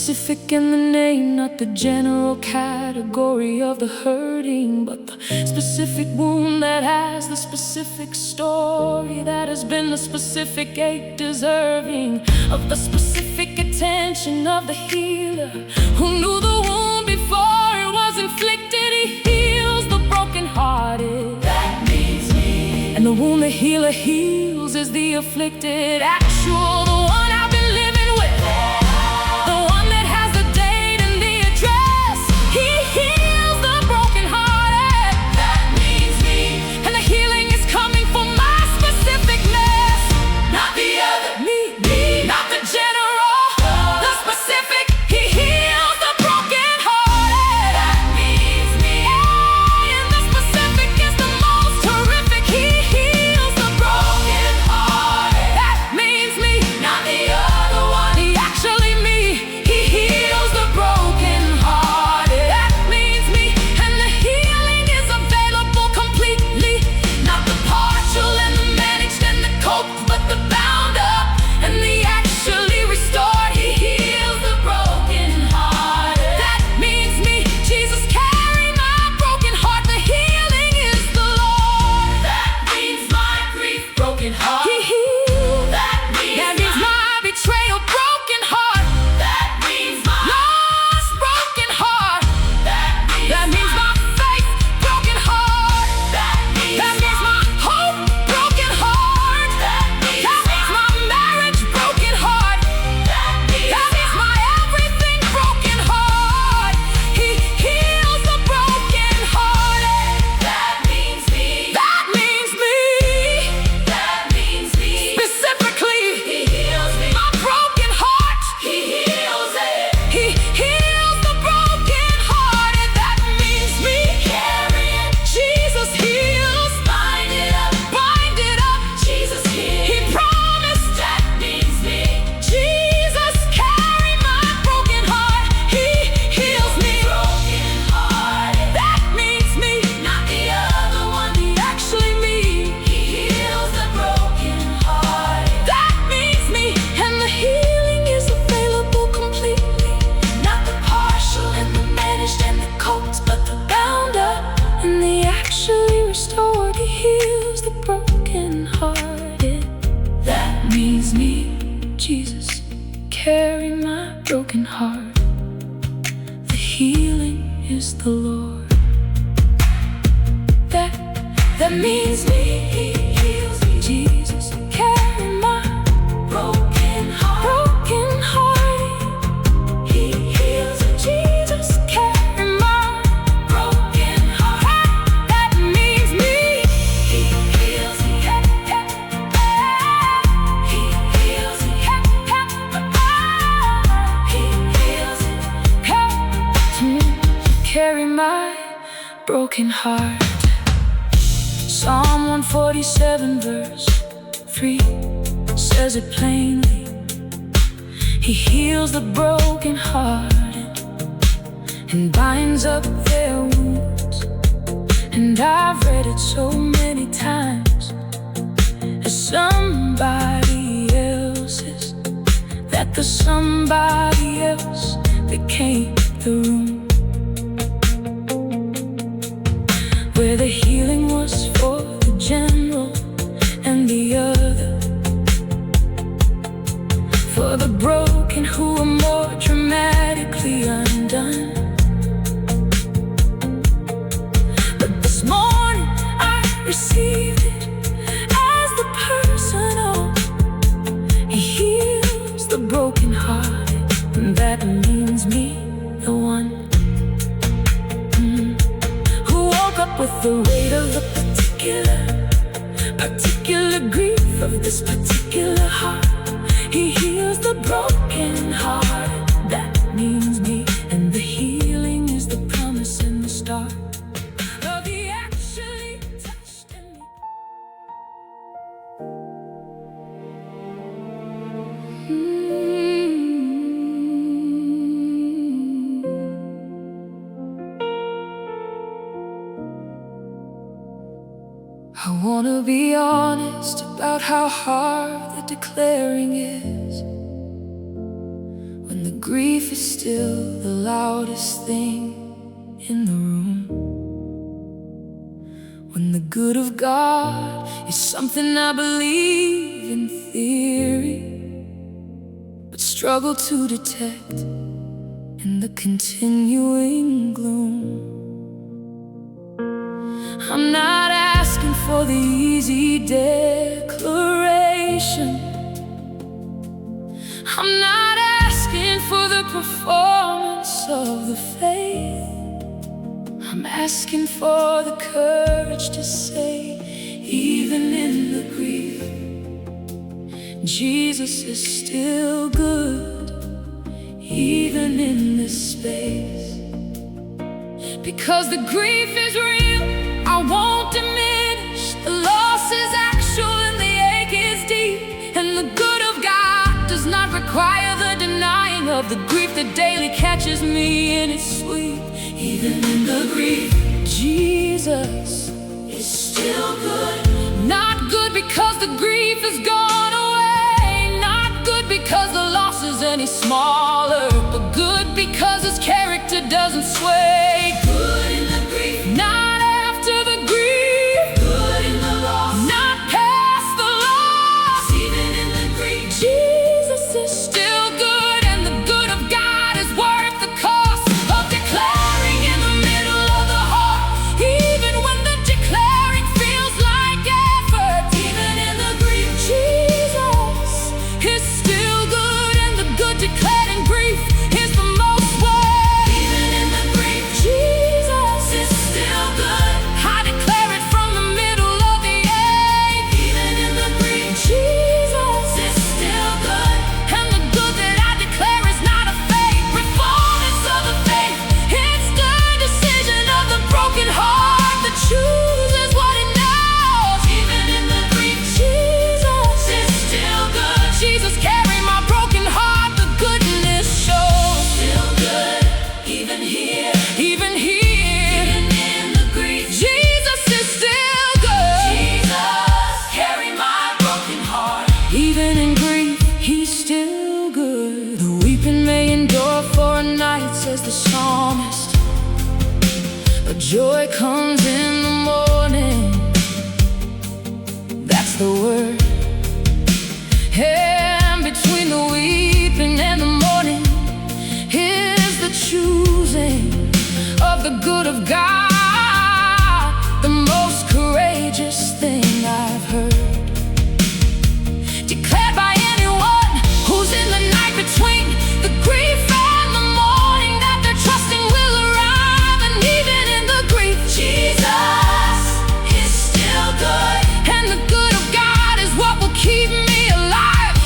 specific in the name, not the general category of the hurting, but the specific wound that has the specific story, that has been the specific ache deserving of the specific attention of the healer who knew the wound before it was inflicted. He heals the brokenhearted. That means me. And the wound the healer heals is the afflicted. Actual, the one I've been living with, the one that has the date and the address. He heals the brokenhearted. That means me. And the healing is coming for my specific mess. Not the other. Me, not the general, the specific. He heals the brokenhearted. That means me. And the specific is the most horrific. He heals the Brokenhearted. That means me, Not the other one. actually me. He heals the brokenhearted. That means me, and the healing is available completely. Not the partial and the managed and the coped, but the bound up and the actually restored. He heals the brokenhearted. That means me. Jesus, carry my broken heart. The healing is the Lord. That means my grief, broken heart. He heals. That means my betrayal, broken heart. That means my Lost, broken heart. That means my faith, broken heart. That means my hope, broken heart. That means my marriage, broken heart. That means my everything, broken heart. He heals the broken hearted. That means me. That means me. That means me. Specifically, He heals me. my broken heart. He heals it. He heals the broken hearted. That means me. Carry it. Jesus heals. Bind it up. Bind it up. Jesus heals. He promised. That means me. Jesus, carry my broken heart. He heals me. Brokenhearted. That means me. Not the other one. Actually me. He heals the brokenhearted. That means me. And the healing is available completely. Not the partial and the managed and the coped, but the bound up. And the actually restored. He heals the broken hearted. That means me. Jesus, carry my broken heart. The healing is the Lord. That means me. He heals me. Jesus, carry my Broken heart. broken heart. He heals it. Jesus, carry my Broken heart. that means me. He heals it. He heals it. He heals it. Carry my broken heart. Psalm 147 verse 3 says it plainly. He heals the brokenhearted and binds up their wounds. And I've read it so many times as somebody else's, that the somebody else became the room where the healing was for the general and the other for the broken who are more dramatically undone. But this morning I received it as the personal. He heals the brokenhearted, and that means me, the one who woke up with the weight of the particular grief of this particular heart. He heals the broken heart. That means me, and the healing is the promise and the start of the actually touched in me. I wanna be honest about how hard the declaring is when the grief is still the loudest thing in the room, when the good of God is something I believe in theory, but struggle to detect in the continuing gloom. I'm not asking for the easy declaration. I'm not asking for the performance of the faith. I'm asking for the courage to say, even in the grief, Jesus is still good, even in this space. Because the grief is real, I won't diminish. The loss is actual and the ache is deep, and the good of God does not require the denying of the grief that daily catches me in its sleep. Even in the grief, Jesus is still good. Not good because the grief has gone away, not good because the loss is any smaller, but good because His character doesn't sway. Good in the grief, not after the grief. Good in the loss, not past the loss. Even in the grief, Jesus is still good, and the good of God is worth the cost of declaring in the middle of the heart, even when the declaring feels like effort. Even in the grief, Jesus is still good, and the good declared in grief is the most worth. Even in the grief, Jesus is still good. I declare it from the middle of the ache. Even in the grief, Jesus is still good, and the good that I declare is not a fake performance of the faith. It's the decision of the broken heart that chooses what it knows. Even in the grief, Jesus is still good. Jesus carried my broken heart, the goodness shows. Still good, even here. Even here, even in the grief, Jesus is still good. Jesus carried my broken heart. Even in grief, He's still good. The weeping may endure for a night, says the psalmist, but joy comes in the morning. That's the word. And between the weeping and the mourning is the choosing of the good of God, the most courageous thing I've heard declared by anyone who's in the night between the grief and the morning, that their trusting will arrive. And even in the grief, Jesus is still good, and the good of God is what will keep me alive.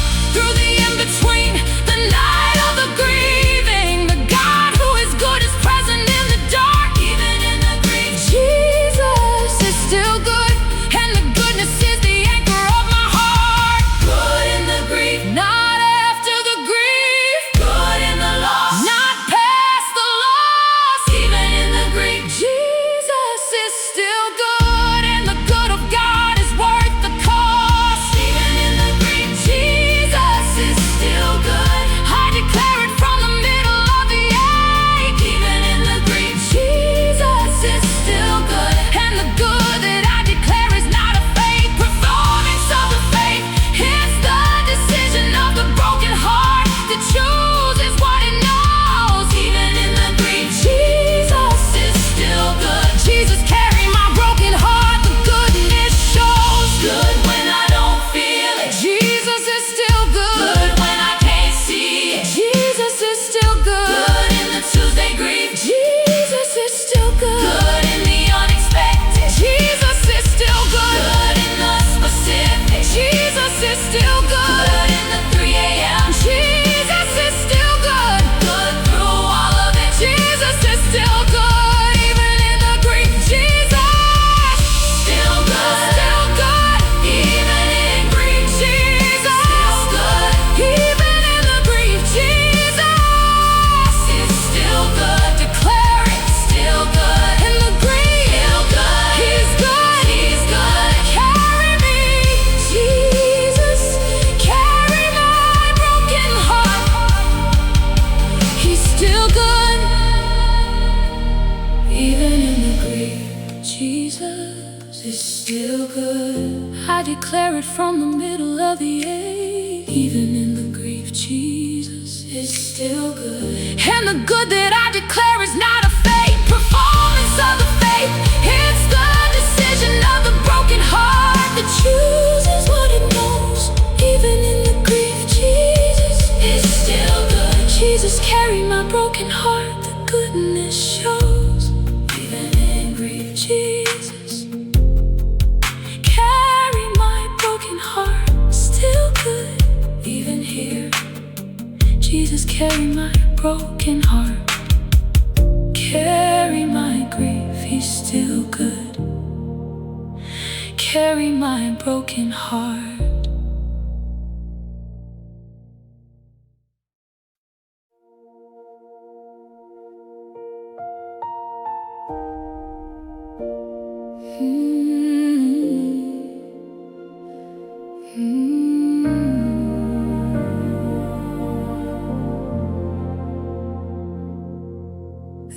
declare it from the middle of the age. Even in the grief, Jesus is still good. And the good that I declare is not a fake performance of the faith. It's the decision of the broken heart that chooses what it knows. Even in the grief, Jesus is still good. Jesus, carry my broken heart, the goodness shows. Even in grief, Jesus, carry my broken heart, still good. Even here, Jesus, carry my broken heart. Carry my grief, he's still good. Carry my broken heart.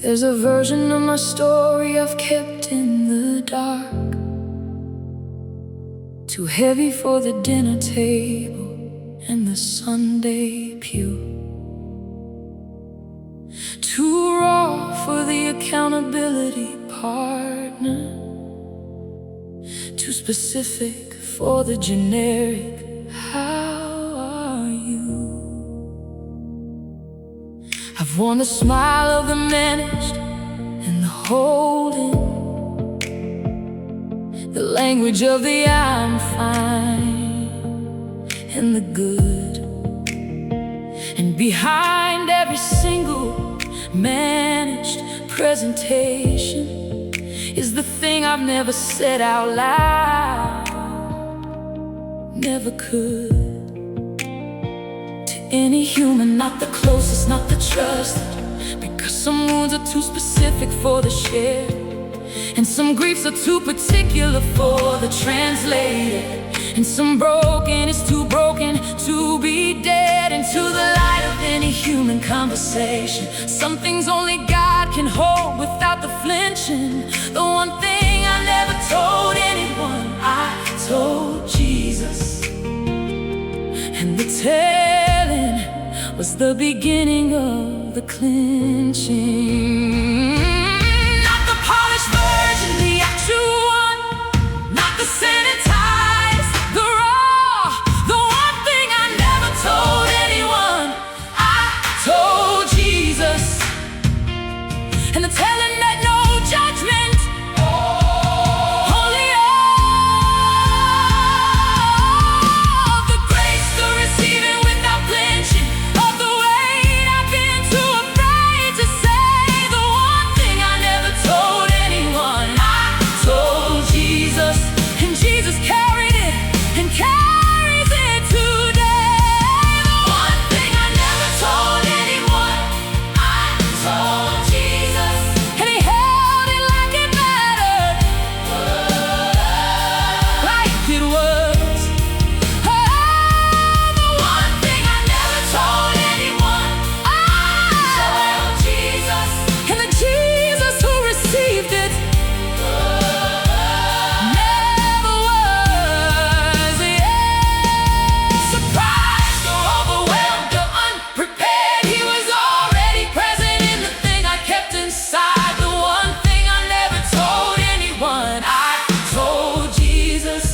There's a version of my story I've kept in the dark, too heavy for the dinner table and the Sunday pew, too raw for the accountability partner, too specific for the generic "how are you?" I've worn the smile of the managed and the holding, the language of the "I'm fine" and the good. And behind every single managed presentation is the thing I've never said out loud, never could. To any human, not the closest, not the trusted, because some wounds are too specific for the shared, and some griefs are too particular for the translated, and some broken is too broken to be dead. Into the light of any human conversation, some things only God can hold without the flinching. The one thing I never told anyone, I told Jesus. And the telling was the beginning of the clinching. Not the polished version, the actual one, not the sanitized, the raw. The one thing I never told anyone, I told Jesus. And the telling that no judgment, only of the grace to receive it without flinching. Of the weight I've been too afraid to say. The one thing I never told anyone, I told Jesus. And Jesus carried it and carries it today. The one thing I never told anyone, I told Jesus. And he held it like it mattered, like it was. Oh, the one thing I never told anyone, I told Jesus. And the Jesus who received it never was, surprised or overwhelmed or unprepared. He was already present in the thing I kept inside. The one thing I never told anyone, I told Jesus.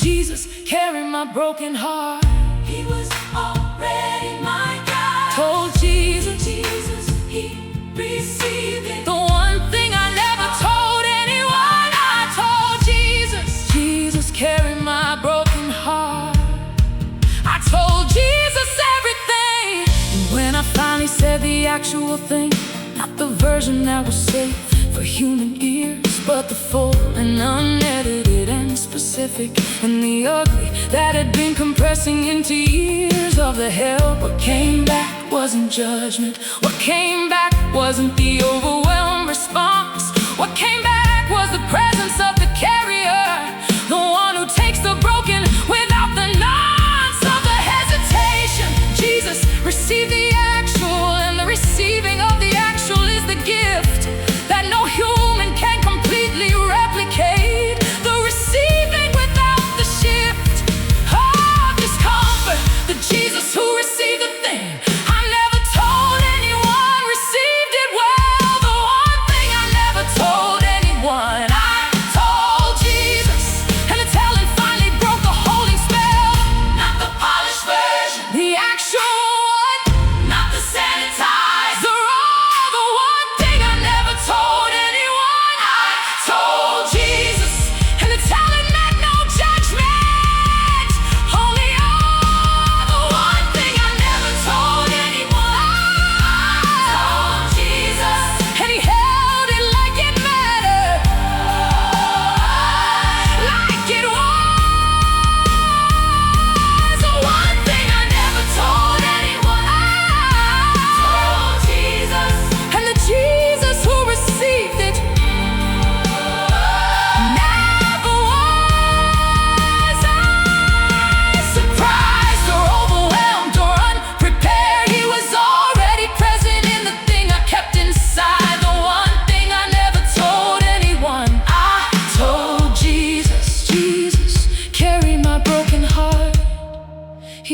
Jesus, carry my broken heart. He was already my guide. Told Jesus. Jesus, he received it. The one thing I never told anyone, I told Jesus. Jesus, carry my broken heart. I told Jesus everything. And when I finally said the actual thing, not the version that was safe for human ears, but the full and unedited and specific, and the ugly that had been compressing into years of the hell. What came back wasn't judgment. What came back wasn't the overwhelmed response. What came back was the presence of the carrier, the one who takes the broken without the nonce of the hesitation. Jesus received the actual, and the receiving of the actual is the gift that no human can completely replicate. The receiving without the shift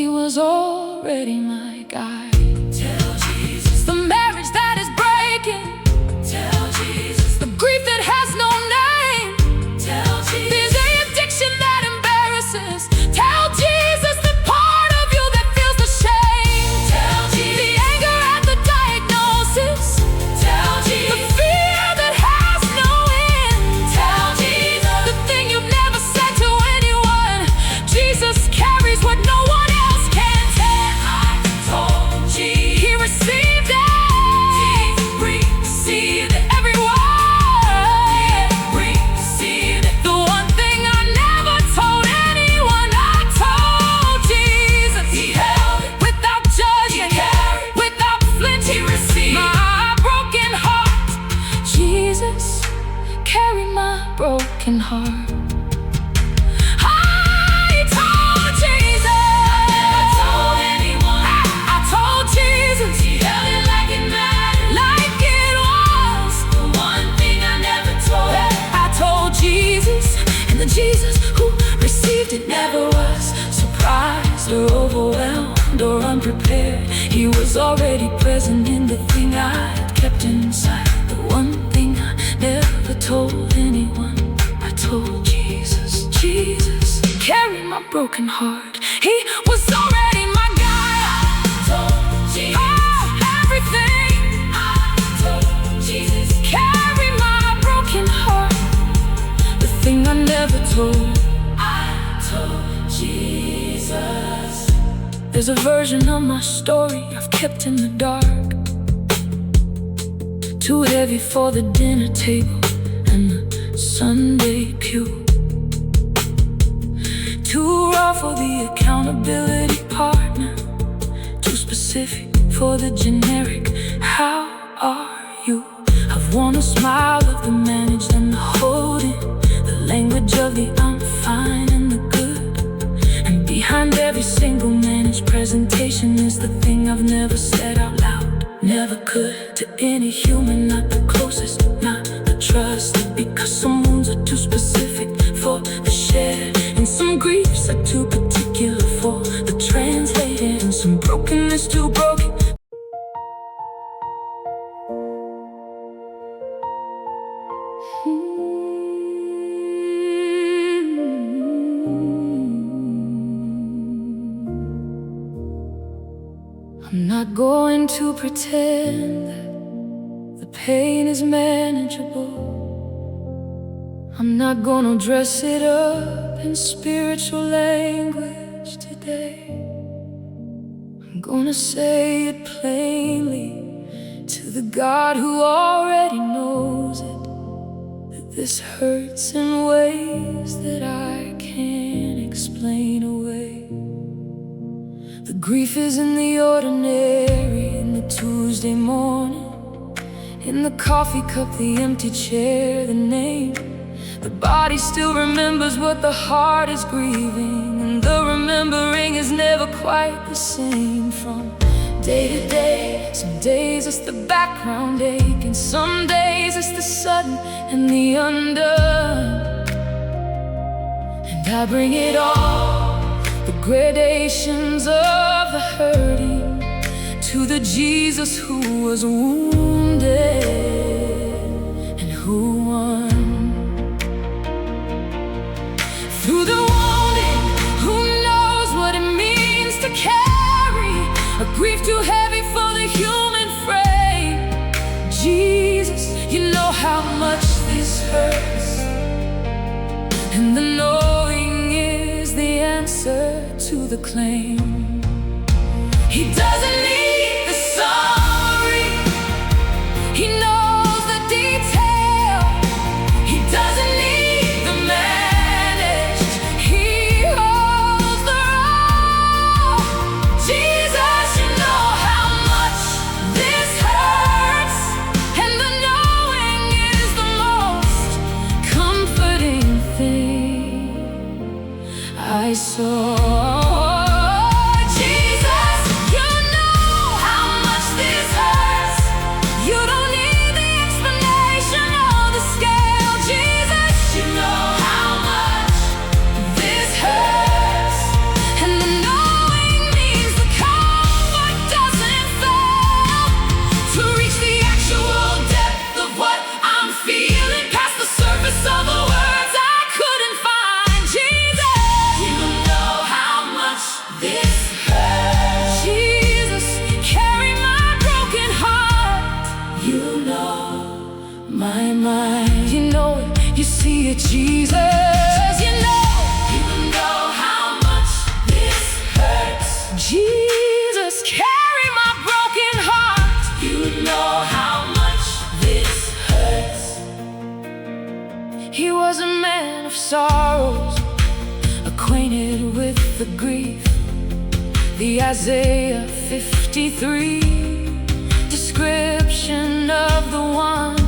He was already my guide. Tell Jesus. The marriage that is breaking, Tell Jesus. the grief that has no name, Tell Jesus. the addiction that embarrasses. Tell Jesus the part of you that feels the shame. Tell The Jesus. anger at the diagnosis, Tell the Jesus. fear that has no end. Tell Jesus. The thing you've never said to anyone. Jesus carries what no one else can take. I told Jesus. He received it. Receive it. Every word. Receive it. The one thing I never told anyone, I told Jesus. He held it. Without judgment, carried. without flinching, He received my broken heart. Jesus, carry my broken heart. I told Jesus. Never told anyone. I told Jesus. He held it like it mattered. Like it was. The one thing I never told. I told Jesus, and the Jesus who received it never was surprised or overwhelmed or unprepared. He was already present in the thing I'd kept inside. The one thing I never told anyone, I told Jesus. Jesus, carry my broken heart. He was already my guide. Told Jesus. Oh, everything. I told Jesus. Carry my broken heart. The thing I never told. I told Jesus. There's a version of my story I've kept in the dark, too heavy for the dinner table and the Sunday pew, too raw for the accountability partner, too specific for the generic how are you. I've worn a smile of the managed and the holding, the language of the I'm fine and the good. And behind every single managed presentation is the thing I've never said out loud, never could, to any human, not the closest, not the trusted. Because some wounds are too specific for the shared, and some griefs are too particular for the translated, and some brokenness too broken. I'm not going to pretend that the pain is manageable. I'm not gonna dress it up in spiritual language today. I'm gonna say it plainly to the God who already knows it, that this hurts in ways that I can't explain away. The grief is in the ordinary, in the Tuesday morning, in the coffee cup, the empty chair, the name. The body still remembers what the heart is grieving, and the remembering is never quite the same from day to day. Some days it's the background ache, and some days it's the sudden and the undone. And I bring it all, the gradations of the hurting, to the Jesus who was wounded and who won. Through the wounding, who knows what it means to carry a grief too heavy for the human frame. Jesus, you know how much this hurts, and the knowing is the answer to the claim. He doesn't need the summary, he knows the detail. He doesn't need the managed, he holds the raw. Jesus, you know how much this hurts, and the knowing is the most comforting thing I saw. carry my broken heart. You know how much this hurts. He was a man of sorrows, acquainted with the grief. The Isaiah 53 description of the one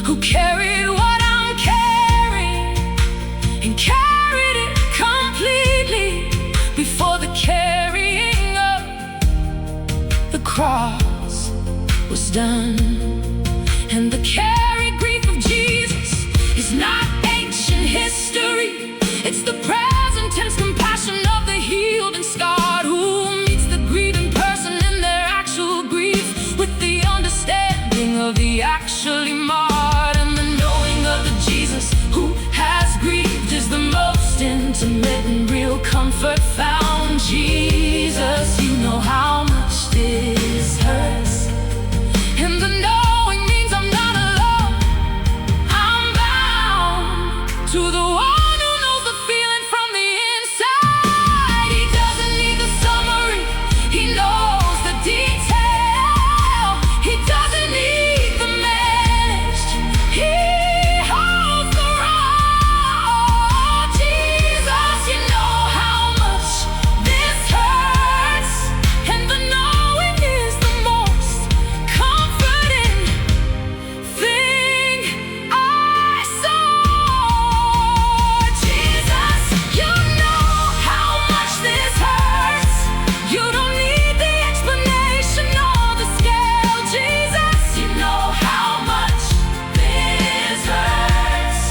who carried what I'm carrying and carried it completely before the carrying of the cross was done. And the carried grief of Jesus is not ancient history. It's the present tense compassion of the healed and scarred, who meets the grieving person in their actual grief with the understanding of the actually marred. And the knowing of the Jesus who has grieved is the most intimate and real comfort found. Jesus, you know how much this hurts. And the knowing means I'm not alone. I'm bound to the one who knows the feeling from the inside. He doesn't need the summary, he knows the detail. He doesn't need the managed, he holds the raw. Jesus, you know how much this hurts. And the knowing is the most comforting thing I saw. Jesus, you know how much this hurts. You don't need the explanation or the scale. Jesus, you know how much this hurts.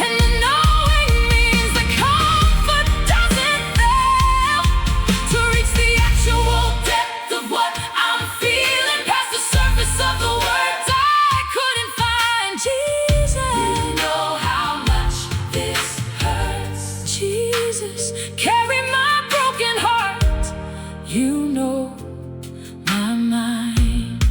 And the knowing means the comfort doesn't fail to reach the actual depth of what I'm feeling, past the surface of the words I couldn't find. Jesus, You know how much this hurts. Jesus, carry my broken heart. You know my mind.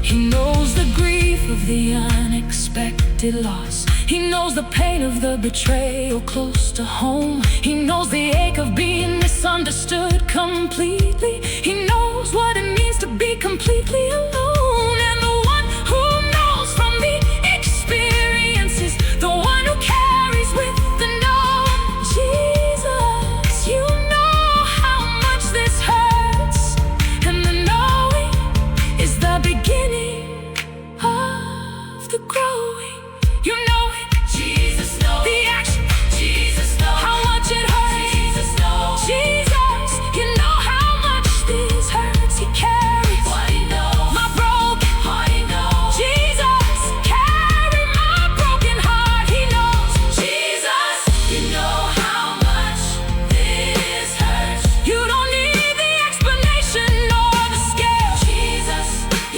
He knows the grief of the unexpected loss. He knows the pain of the betrayal close to home. He knows the ache of being misunderstood completely. He knows what it means to be completely alone. And the one who knows from the experiences, the one who carries with the known. Jesus, you know how much this hurts. And the knowing is the beginning of the growing. You know it. Jesus knows. The action. Jesus knows. How much it hurts. Jesus knows. Jesus, you know how much this hurts. He carries What he knows. my broken. What he knows. Jesus, carry my broken heart. He knows. Jesus, you know how much this hurts. You don't need the explanation or the scale. Jesus,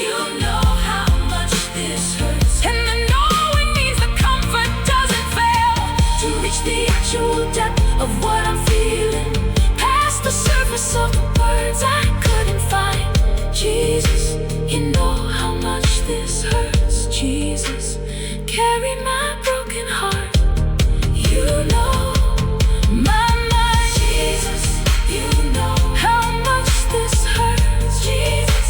you know how much this hurts. And the knowing means the comfort doesn't fail To reach the actual depth of what I'm feeling, past the surface of the words I couldn't find. Jesus, you know how much this hurts. Jesus, carry my broken heart. You know my mind. Jesus, you know. How much this hurts. Jesus,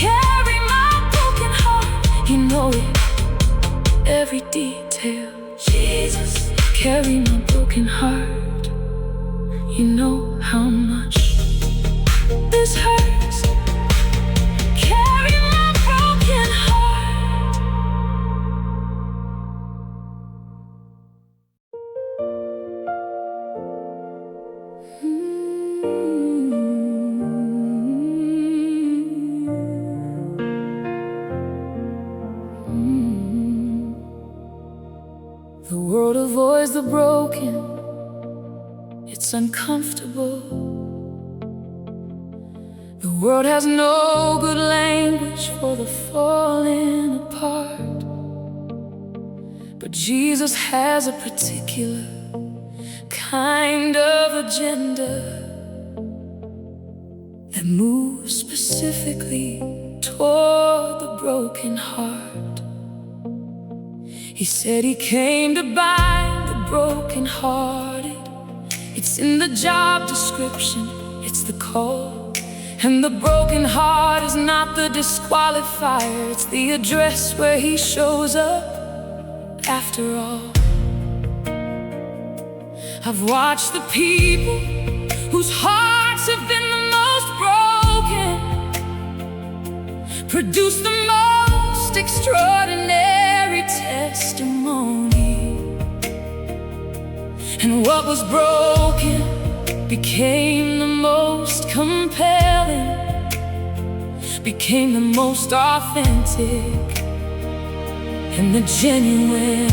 carry my broken heart. You know it, every detail. Jesus, Carry my broken heart. You know how much this hurts. Carry my broken heart. The world avoids the broken. It's uncomfortable. The world has no good language for the falling apart. But Jesus has a particular kind of agenda that moves specifically toward the broken heart. He said he came to bind the brokenhearted. It's in the job description, it's it's the call. And the broken heart is not the disqualifier, it's the address where he shows up after all. I've watched the people whose hearts have been the most broken produce the most extraordinary testimony. And what was broken became the most compelling, became the most authentic and the genuine.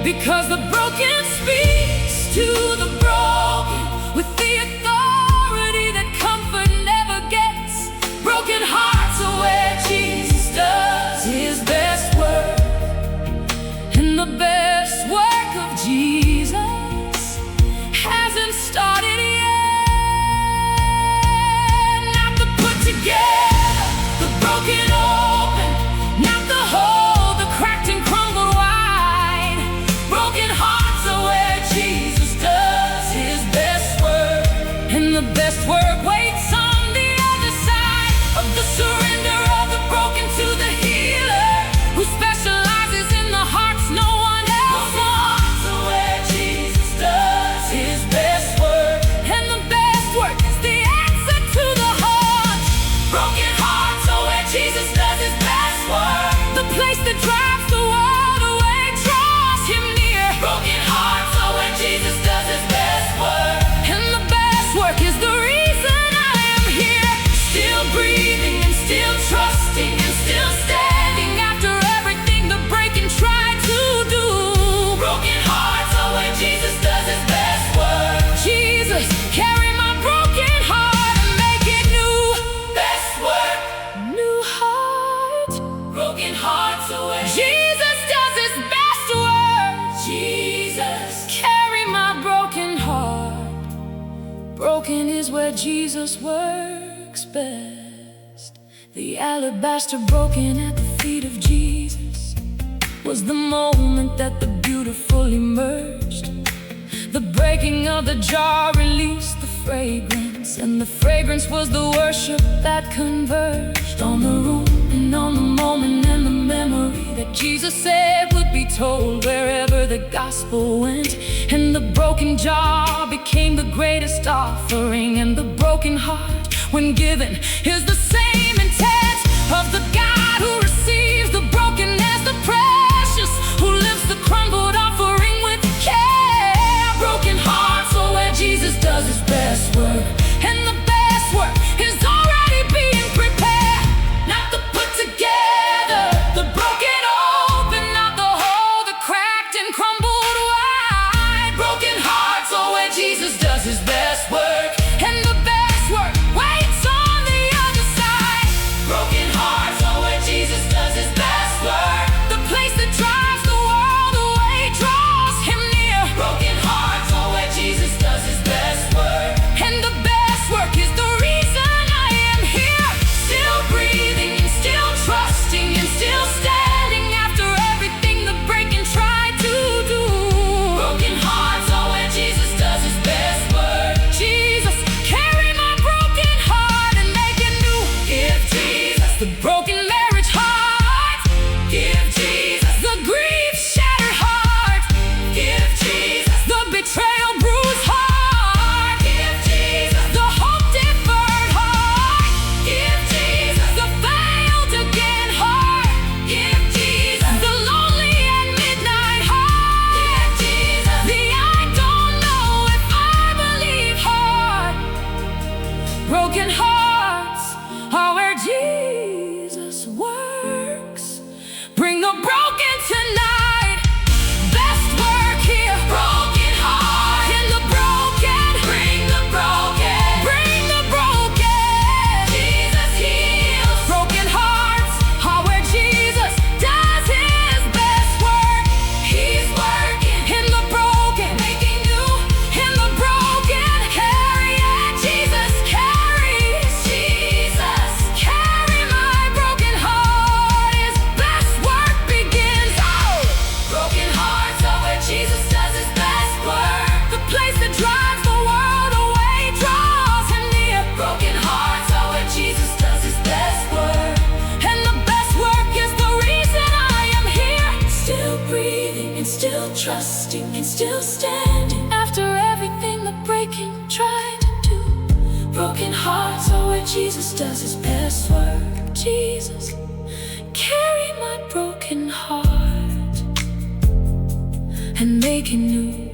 Because the broken speaks to the broken with the authority that comfort never gets. Broken hearts are where Jesus does his best work. And the best work of Jesus hasn't started yet. Not the put together, the broken open, not the whole, the cracked and crumbled wide. Broken hearts are where Jesus does his best work. And the best work waits on the other side of the surrender of the broken to the healer who specializes in the hearts no one else wants. Broken hearts are where Jesus does his best work. And the best work is the answer to the heart. Broken hearts are where Jesus does his best work. The place that drives the world away draws him near. Broken hearts are where Jesus does his best work. And the best work is the reason I am here, still breathing and still trusting and still standing after everything the breaking tried to do. Broken hearts are where Jesus does his best work. Jesus, carry my broken heart and make it new. Best work, new heart. Broken hearts are where Jesus does his best work. Jesus, carry my broken heart. Broken is where Jesus works best. The alabaster broken at the feet of Jesus was the moment that the beautiful emerged. The breaking of the jar released the fragrance, and the fragrance was the worship that converged on the room and on the moment and the memory that Jesus said would be told wherever the gospel went. And the broken jar became the greatest offering, and the broken heart, when given, is the same intent of the God who receives the brokenness, the precious, who lifts the crumbled offering with care. Broken hearts are where Jesus does his best work, and the best work is already being prepared. Not the put together, the broken open, not the whole, the cracked and crumbled wide. Broken hearts are where Jesus does his best work, and the best work waits on the other side broken try to do. Broken hearts are where Jesus does his best work. Jesus, carry my broken heart and make it new.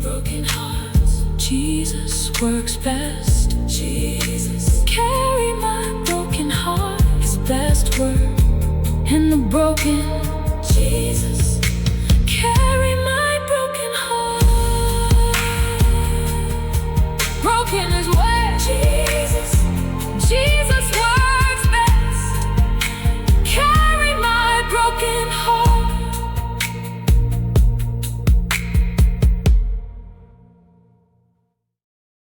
Broken hearts, Jesus works best. Jesus, carry my broken heart, his best work in the broken. Jesus, carry my broken heart. Broken is what